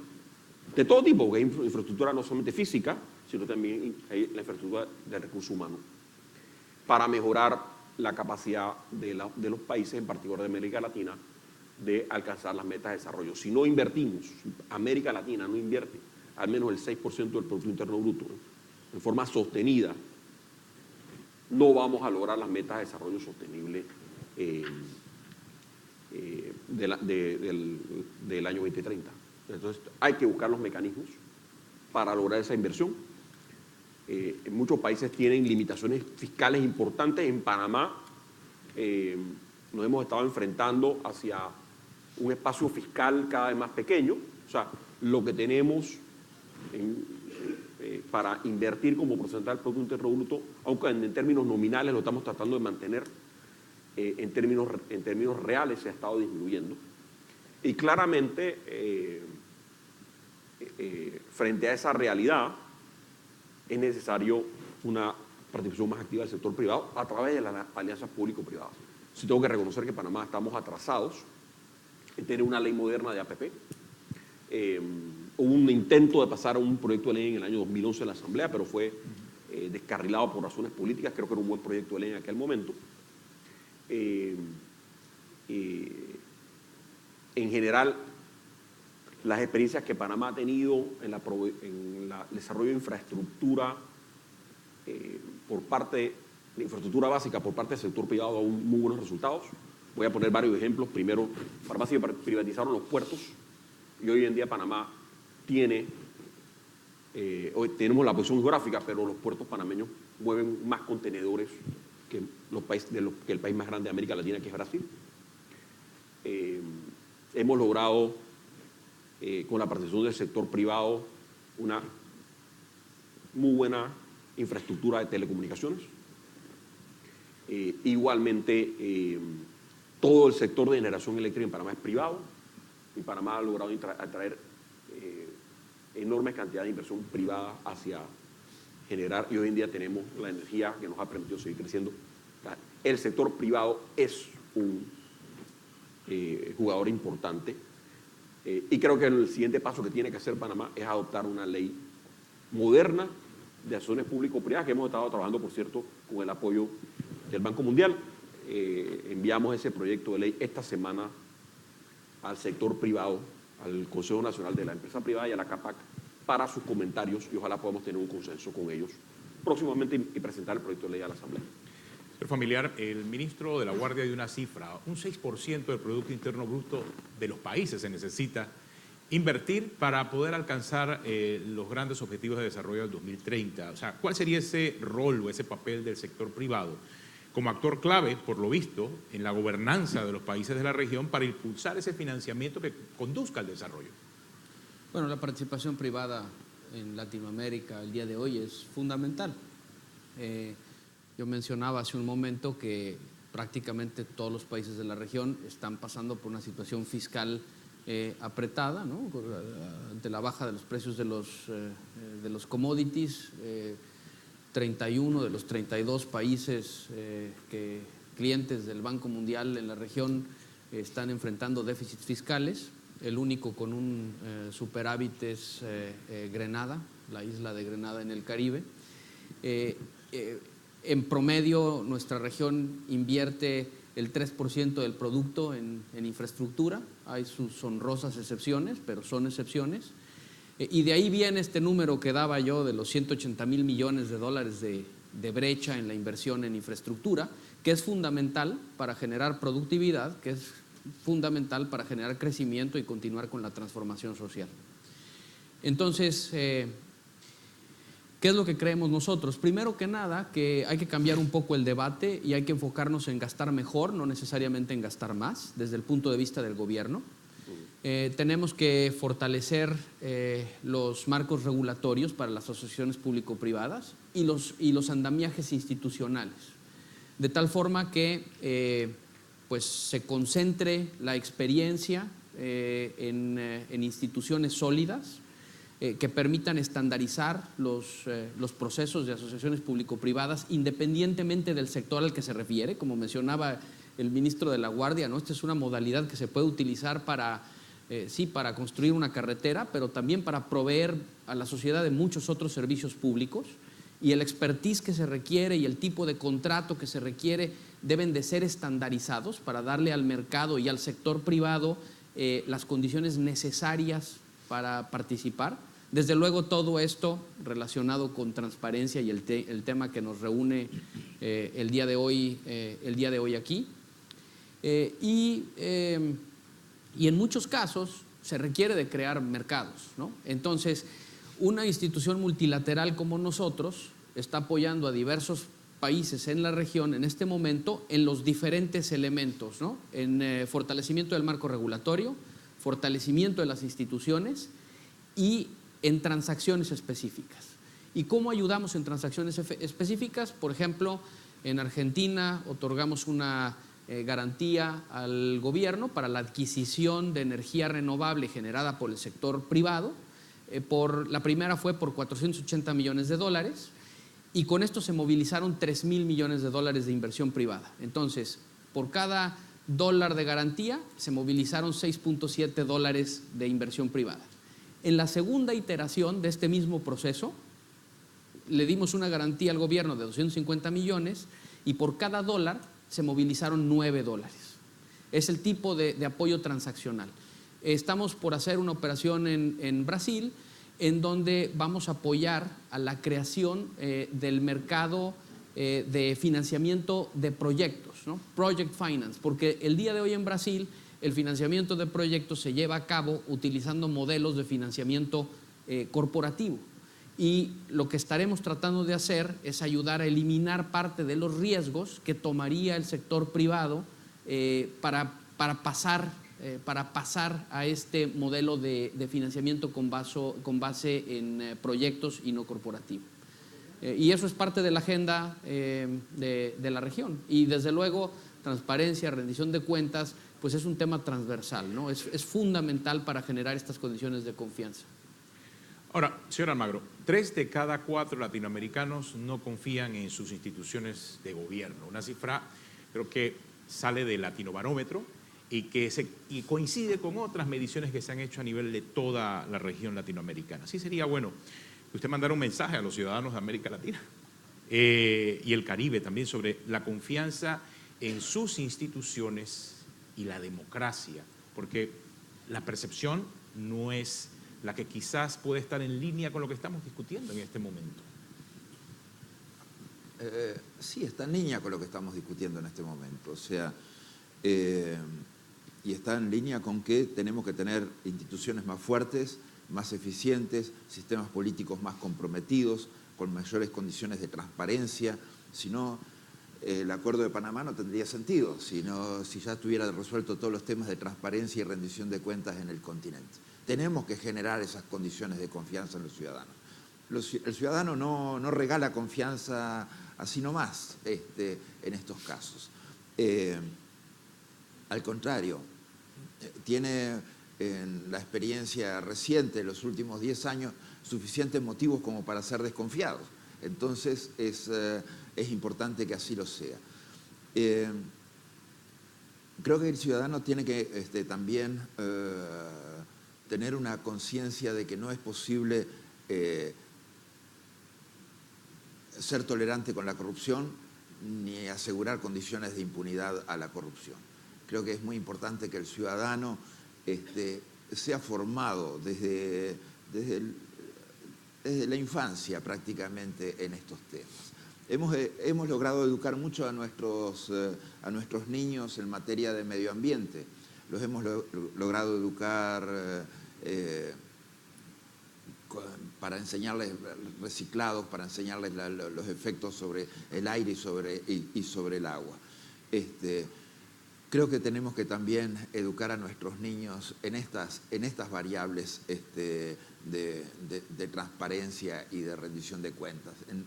de todo tipo, porque hay infraestructura no solamente física, sino también hay la infraestructura de recursos humanos, para mejorar la capacidad de los países, en particular de América Latina, de alcanzar las metas de desarrollo. Si no invertimos, América Latina no invierte al menos el 6% del Producto Interno Bruto, en forma sostenida, no vamos a lograr las metas de desarrollo sostenible del año 2030. Entonces hay que buscar los mecanismos para lograr esa inversión. En muchos países tienen limitaciones fiscales importantes. En Panamá nos hemos estado enfrentando hacia un espacio fiscal cada vez más pequeño. O sea, lo que tenemos para invertir como porcentaje del Producto Interno Bruto, aunque en términos nominales lo estamos tratando de mantener, en términos reales se ha estado disminuyendo. Y claramente, frente a esa realidad, es necesario una participación más activa del sector privado a través de las alianzas público-privadas. Sí tengo que reconocer que en Panamá estamos atrasados en tener una ley moderna de APP. Hubo un intento de pasar a un proyecto de ley en el año 2011 en la Asamblea, pero fue descarrilado por razones políticas. Creo que era un buen proyecto de ley en aquel momento. En general, las experiencias que Panamá ha tenido en el desarrollo de infraestructura por parte de infraestructura básica por parte del sector privado ha dado muy buenos resultados. Voy a poner varios ejemplos. Primero, Panamá se privatizaron los puertos y hoy en día Panamá hoy tenemos la posición geográfica, pero los puertos panameños mueven más contenedores que el país más grande de América Latina, que es Brasil. Hemos logrado, con la participación del sector privado, una muy buena infraestructura de telecomunicaciones. Igualmente, todo el sector de generación eléctrica en Panamá es privado y Panamá ha logrado atraer enormes cantidades de inversión privada hacia generar, y hoy en día tenemos la energía que nos ha permitido seguir creciendo. El sector privado es un jugador importante y creo que el siguiente paso que tiene que hacer Panamá es adoptar una ley moderna de acciones público-privadas, que hemos estado trabajando, por cierto, con el apoyo del Banco Mundial. Enviamos ese proyecto de ley esta semana al sector privado, al Consejo Nacional de la Empresa Privada y a la CAPAC para sus comentarios, y ojalá podamos tener un consenso con ellos próximamente y presentar el proyecto de ley a la Asamblea. Señor Familiar, el ministro de la Guardia dio una cifra, un 6% del Producto Interno Bruto de los países se necesita invertir para poder alcanzar los grandes objetivos de desarrollo del 2030. O sea, ¿cuál sería ese rol o ese papel del sector privado como actor clave, por lo visto, en la gobernanza de los países de la región para impulsar ese financiamiento que conduzca al desarrollo? Bueno, la participación privada en Latinoamérica el día de hoy es fundamental. Yo mencionaba hace un momento que prácticamente todos los países de la región están pasando por una situación fiscal apretada, ¿no? Ante la baja de los precios de los commodities. 31 de los 32 países clientes del Banco Mundial en la región están enfrentando déficits fiscales. El único con un superávit es Grenada, la isla de Grenada en el Caribe. En promedio, nuestra región invierte el 3% del producto en infraestructura. Hay sus honrosas excepciones, pero son excepciones. Y de ahí viene este número que daba yo de los 180,000 millones de dólares de brecha en la inversión en infraestructura, que es fundamental para generar productividad, que es fundamental para generar crecimiento y continuar con la transformación social. Entonces, ¿qué es lo que creemos nosotros? Primero que nada, que hay que cambiar un poco el debate y hay que enfocarnos en gastar mejor, no necesariamente en gastar más, desde el punto de vista del gobierno. Tenemos que fortalecer los marcos regulatorios para las asociaciones público-privadas y los andamiajes institucionales, de tal forma que pues se concentre la experiencia en instituciones sólidas que permitan estandarizar los procesos de asociaciones público-privadas independientemente del sector al que se refiere. Como mencionaba el ministro de la Guardia, ¿no? Esta es una modalidad que se puede utilizar para, sí, para construir una carretera, pero también para proveer a la sociedad de muchos otros servicios públicos, y el expertise que se requiere y el tipo de contrato que se requiere deben de ser estandarizados para darle al mercado y al sector privado las condiciones necesarias para participar. Desde luego, todo esto relacionado con transparencia y el tema que nos reúne el día de hoy aquí. Y en muchos casos se requiere de crear mercados, ¿no? Entonces, una institución multilateral como nosotros está apoyando a diversos países en la región en este momento en los diferentes elementos, ¿no? En fortalecimiento del marco regulatorio, fortalecimiento de las instituciones y en transacciones específicas. ¿Y cómo ayudamos en transacciones específicas? Por ejemplo, en Argentina otorgamos una garantía al gobierno para la adquisición de energía renovable generada por el sector privado. La primera fue por $480 millones, y con esto se movilizaron $3,000 millones de inversión privada. Entonces, por cada $1 de garantía se movilizaron $6.7 de inversión privada. En la segunda iteración de este mismo proceso, le dimos una garantía al gobierno de 250 millones y por cada $1 se movilizaron $9. Es el tipo de apoyo transaccional. Estamos por hacer una operación en Brasil, en donde vamos a apoyar a la creación del mercado de financiamiento de proyectos, ¿no? Project Finance, porque el día de hoy en Brasil el financiamiento de proyectos se lleva a cabo utilizando modelos de financiamiento corporativo. Y lo que estaremos tratando de hacer es ayudar a eliminar parte de los riesgos que tomaría el sector privado para pasar a este modelo de financiamiento con base en proyectos y no corporativo. Y eso es parte de la agenda de la región. Y desde luego, transparencia, rendición de cuentas, pues es un tema transversal, ¿no? Es fundamental para generar estas condiciones de confianza. Ahora, señor Almagro, 3 de cada 4 latinoamericanos no confían en sus instituciones de gobierno. Una cifra, creo que sale del Latinobarómetro y coincide con otras mediciones que se han hecho a nivel de toda la región latinoamericana. Sí sería bueno que usted mandara un mensaje a los ciudadanos de América Latina y el Caribe también sobre la confianza en sus instituciones y la democracia, porque la percepción no es la que quizás puede estar en línea con lo que estamos discutiendo en este momento. Sí, está en línea con lo que estamos discutiendo en este momento. O sea, y está en línea con que tenemos que tener instituciones más fuertes, más eficientes, sistemas políticos más comprometidos, con mayores condiciones de transparencia. Si no, el Acuerdo de Panamá no tendría sentido, si ya estuviera resuelto todos los temas de transparencia y rendición de cuentas en el continente. Tenemos que generar esas condiciones de confianza en los ciudadanos. El ciudadano no regala confianza así nomás en estos casos. Al contrario, tiene en la experiencia reciente de los últimos 10 años suficientes motivos como para ser desconfiados. Entonces es importante que así lo sea. Creo que el ciudadano tiene que también tener una conciencia de que no es posible ser tolerante con la corrupción ni asegurar condiciones de impunidad a la corrupción. Creo que es muy importante que el ciudadano sea formado desde la infancia prácticamente en estos temas. Hemos logrado educar mucho a nuestros niños en materia de medio ambiente. Los hemos logrado educar para enseñarles reciclados, para enseñarles los efectos sobre el aire y sobre el agua. Creo que tenemos que también educar a nuestros niños en estas variables de transparencia y de rendición de cuentas, en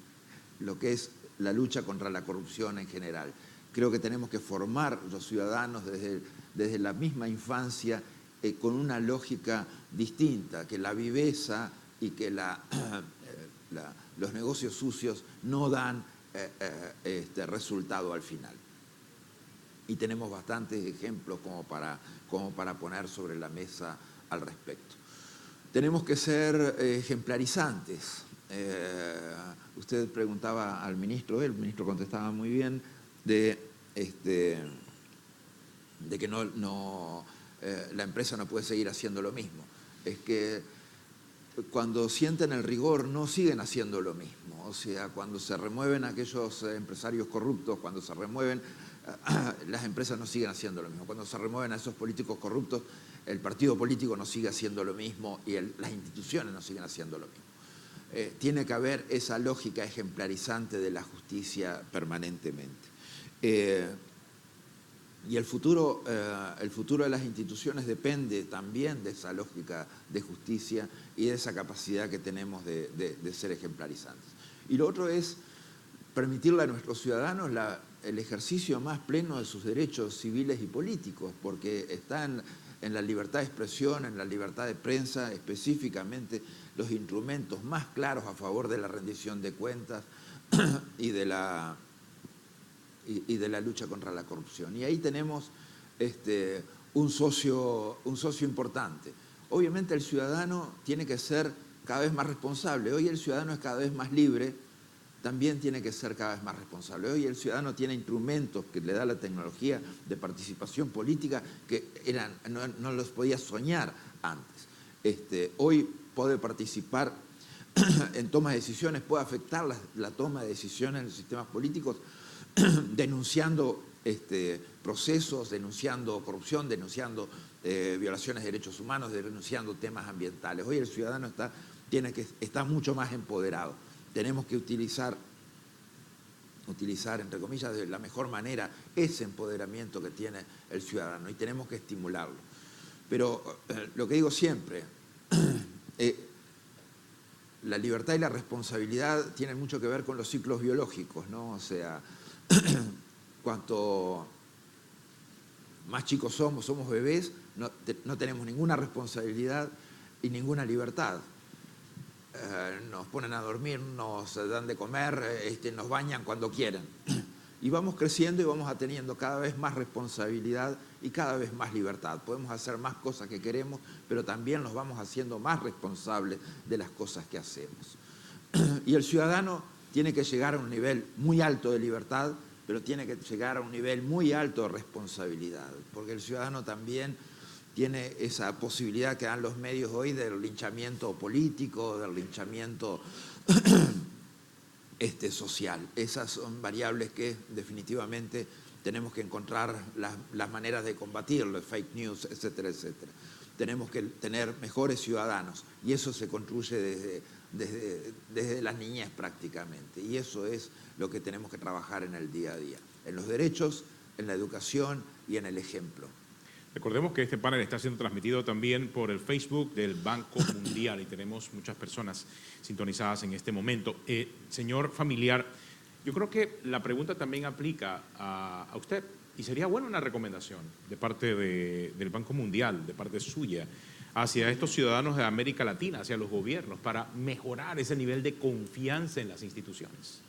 lo que es la lucha contra la corrupción en general. Creo que tenemos que formar los ciudadanos desde la misma infancia con una lógica distinta, que la viveza y que los negocios sucios no dan resultado al final. y tenemos bastantes ejemplos como para poner sobre la mesa al respecto. Tenemos que ser ejemplarizantes. Usted preguntaba al ministro, el ministro contestaba muy bien, de que la empresa no puede seguir haciendo lo mismo. Es que cuando sienten el rigor no siguen haciendo lo mismo. O sea, cuando se remueven aquellos empresarios corruptos, cuando se remueven, las empresas no siguen haciendo lo mismo. Cuando se remueven a esos políticos corruptos, el partido político no sigue haciendo lo mismo y las instituciones no siguen haciendo lo mismo. Tiene que haber esa lógica ejemplarizante de la justicia permanentemente. Y el futuro de las instituciones depende también de esa lógica de justicia y de esa capacidad que tenemos de ser ejemplarizantes. Y lo otro es permitirle a nuestros ciudadanos el ejercicio más pleno de sus derechos civiles y políticos, porque están en la libertad de expresión, en la libertad de prensa, específicamente los instrumentos más claros a favor de la rendición de cuentas y de la lucha contra la corrupción. Y ahí tenemos un socio importante. Obviamente el ciudadano tiene que ser cada vez más responsable. Hoy el ciudadano es cada vez más libre, también tiene que ser cada vez más responsable. Hoy el ciudadano tiene instrumentos que le da la tecnología de participación política que no los podía soñar antes. Hoy puede participar en toma de decisiones, puede afectar la toma de decisiones en los sistemas políticos, denunciando procesos, denunciando corrupción, denunciando violaciones de derechos humanos, denunciando temas ambientales. Hoy el ciudadano está mucho más empoderado. Tenemos que utilizar, entre comillas, de la mejor manera ese empoderamiento que tiene el ciudadano y tenemos que estimularlo. Pero lo que digo siempre, la libertad y la responsabilidad tienen mucho que ver con los ciclos biológicos, ¿no? O sea, cuanto más chicos somos bebés, no tenemos ninguna responsabilidad y ninguna libertad. Nos ponen a dormir, nos dan de comer, nos bañan cuando quieren. Y vamos creciendo y vamos teniendo cada vez más responsabilidad y cada vez más libertad. Podemos hacer más cosas que queremos, pero también nos vamos haciendo más responsables de las cosas que hacemos. Y el ciudadano tiene que llegar a un nivel muy alto de libertad, pero tiene que llegar a un nivel muy alto de responsabilidad, porque el ciudadano también tiene esa posibilidad que dan los medios hoy del linchamiento político, del linchamiento social. Esas son variables que definitivamente tenemos que encontrar las maneras de combatirlo, fake news, etcétera, etcétera. Tenemos que tener mejores ciudadanos y eso se construye desde la niñez prácticamente. Y eso es lo que tenemos que trabajar en el día a día, en los derechos, en la educación y en el ejemplo. Recordemos que este panel está siendo transmitido también por el Facebook del Banco Mundial y tenemos muchas personas sintonizadas en este momento. Señor Familiar, yo creo que la pregunta también aplica a usted y sería buena una recomendación de parte del Banco Mundial, de parte suya, hacia estos ciudadanos de América Latina, hacia los gobiernos, para mejorar ese nivel de confianza en las instituciones.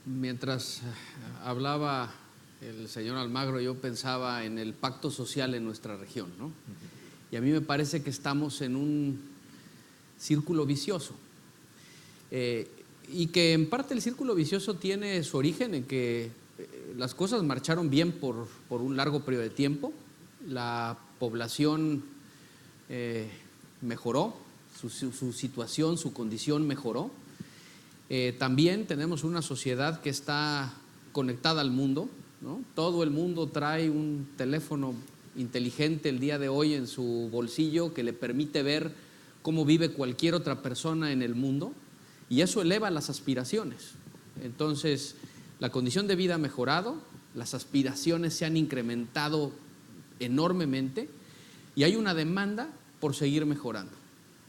Mientras hablaba el señor Almagro, yo pensaba en el pacto social en nuestra región, ¿no? Y a mí me parece que estamos en un círculo vicioso. Y que en parte el círculo vicioso tiene su origen en que las cosas marcharon bien por un largo periodo de tiempo. La población mejoró, su situación, su condición mejoró. También tenemos una sociedad que está conectada al mundo, ¿no? Todo el mundo trae un teléfono inteligente el día de hoy en su bolsillo que le permite ver cómo vive cualquier otra persona en el mundo y eso eleva las aspiraciones. Entonces, la condición de vida ha mejorado, las aspiraciones se han incrementado enormemente y hay una demanda por seguir mejorando.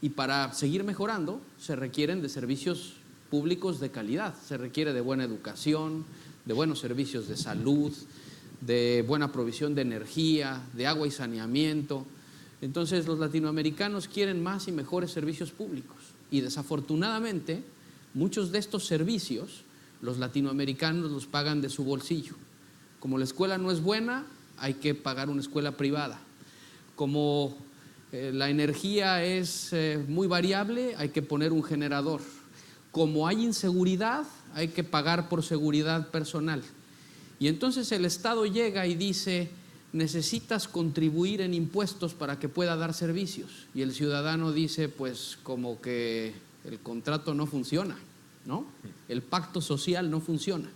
Y para seguir mejorando se requieren de servicios públicos de calidad, se requiere de buena educación, de buenos servicios de salud, de buena provisión de energía, de agua y saneamiento. Entonces los latinoamericanos quieren más y mejores servicios públicos y desafortunadamente muchos de estos servicios los latinoamericanos los pagan de su bolsillo. Como la escuela no es buena, hay que pagar una escuela privada. Como la energía es muy variable, hay que poner un generador. Como hay inseguridad, hay que pagar por seguridad personal. Y entonces el Estado llega y dice, necesitas contribuir en impuestos para que pueda dar servicios. Y el ciudadano dice, pues como que el contrato no funciona, ¿no? El pacto social no funciona.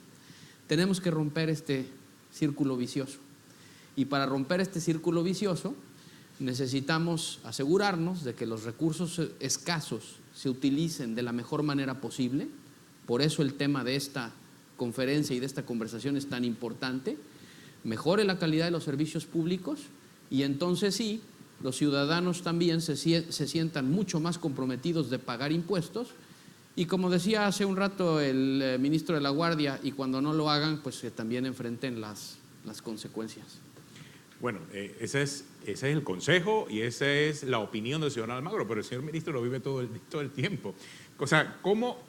Tenemos que romper este círculo vicioso. Y para romper este círculo vicioso, necesitamos asegurarnos de que los recursos escasos se utilicen de la mejor manera posible. Por eso el tema de esta conferencia y de esta conversación es tan importante. Mejore la calidad de los servicios públicos y entonces sí, los ciudadanos también se sientan mucho más comprometidos de pagar impuestos. Y como decía hace un rato el ministro de la Guardia, y cuando no lo hagan, pues que también enfrenten las consecuencias. Bueno, ese es el consejo y esa es la opinión del señor Almagro, pero el señor ministro lo vive todo el tiempo. O sea, ¿cómo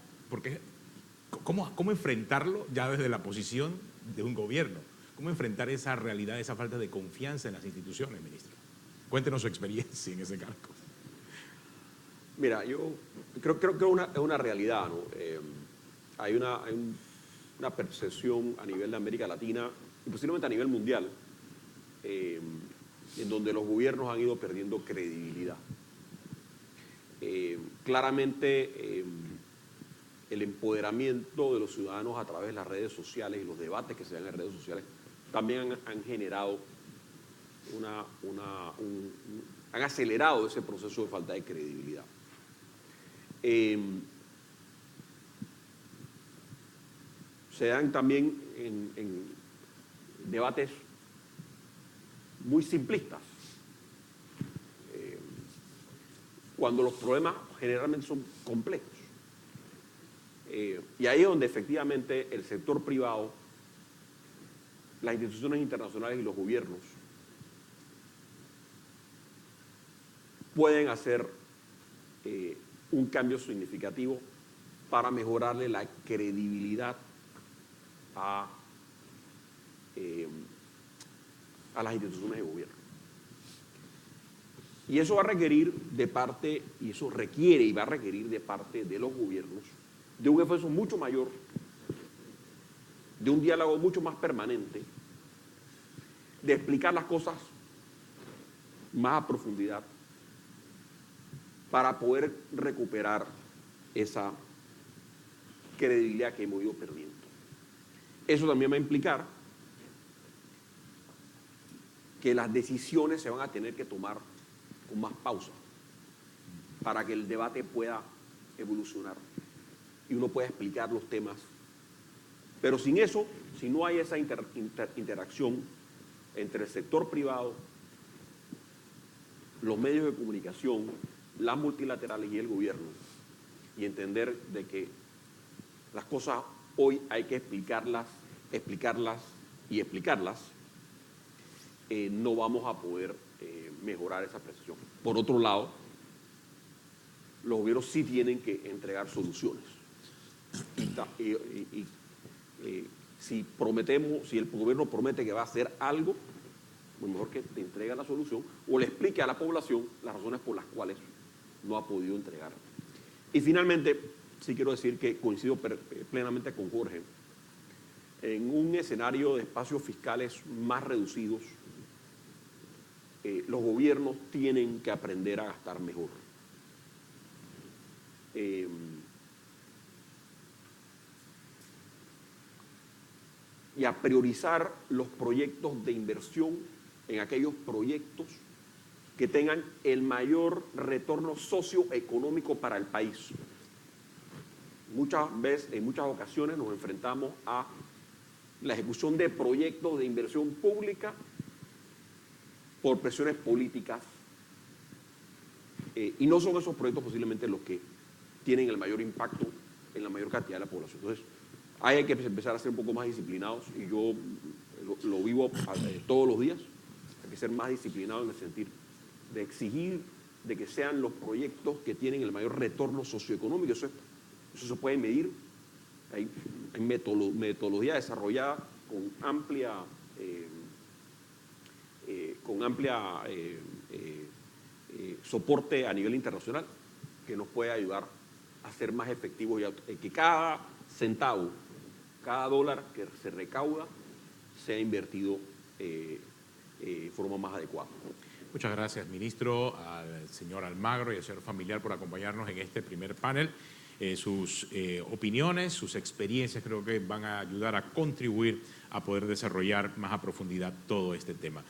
enfrentarlo ya desde la posición de un gobierno? ¿Cómo enfrentar esa realidad, esa falta de confianza en las instituciones, ministro? Cuéntenos su experiencia en ese cargo. Mira, yo creo que es una realidad, ¿no? Hay una percepción a nivel de América Latina y posiblemente a nivel mundial en donde los gobiernos han ido perdiendo credibilidad. Claramente el empoderamiento de los ciudadanos a través de las redes sociales y los debates que se dan en las redes sociales también han generado han acelerado ese proceso de falta de credibilidad. Se dan también en debates muy simplistas, cuando los problemas generalmente son complejos. Y ahí es donde efectivamente el sector privado, las instituciones internacionales y los gobiernos pueden hacer un cambio significativo para mejorarle la credibilidad a las instituciones de gobierno. Y eso va a requerir de parte, y eso requiere y va a requerir de parte de los gobiernos, de un esfuerzo mucho mayor, de un diálogo mucho más permanente, de explicar las cosas más a profundidad, para poder recuperar esa credibilidad que hemos ido perdiendo. Eso también va a implicar que las decisiones se van a tener que tomar con más pausa para que el debate pueda evolucionar y uno pueda explicar los temas. Pero sin eso, si no hay esa interacción entre el sector privado, los medios de comunicación, las multilaterales y el gobierno, y entender de que las cosas hoy hay que explicarlas, no vamos a poder mejorar esa percepción. Por otro lado, los gobiernos sí tienen que entregar soluciones. Si el gobierno promete que va a hacer algo, pues mejor que te entregue la solución o le explique a la población las razones por las cuales no ha podido entregar. Y finalmente, sí quiero decir que coincido plenamente con Jorge. En un escenario de espacios fiscales más reducidos, los gobiernos tienen que aprender a gastar mejor. Y a priorizar los proyectos de inversión en aquellos proyectos que tengan el mayor retorno socioeconómico para el país. Muchas veces, en muchas ocasiones nos enfrentamos a la ejecución de proyectos de inversión pública por presiones políticas y no son esos proyectos posiblemente los que tienen el mayor impacto en la mayor cantidad de la población. Entonces, hay que empezar a ser un poco más disciplinados y yo lo vivo todos los días. Hay que ser más disciplinados en el sentido de exigir de que sean los proyectos que tienen el mayor retorno socioeconómico. Eso se puede medir. Hay metodología desarrollada con amplia soporte a nivel internacional que nos puede ayudar a ser más efectivos y que cada centavo, cada dólar que se recauda sea invertido de forma más adecuada. Muchas gracias, ministro, al señor Almagro y al señor Familiar por acompañarnos en este primer panel. Sus opiniones, sus experiencias creo que van a ayudar a contribuir a poder desarrollar más a profundidad todo este tema.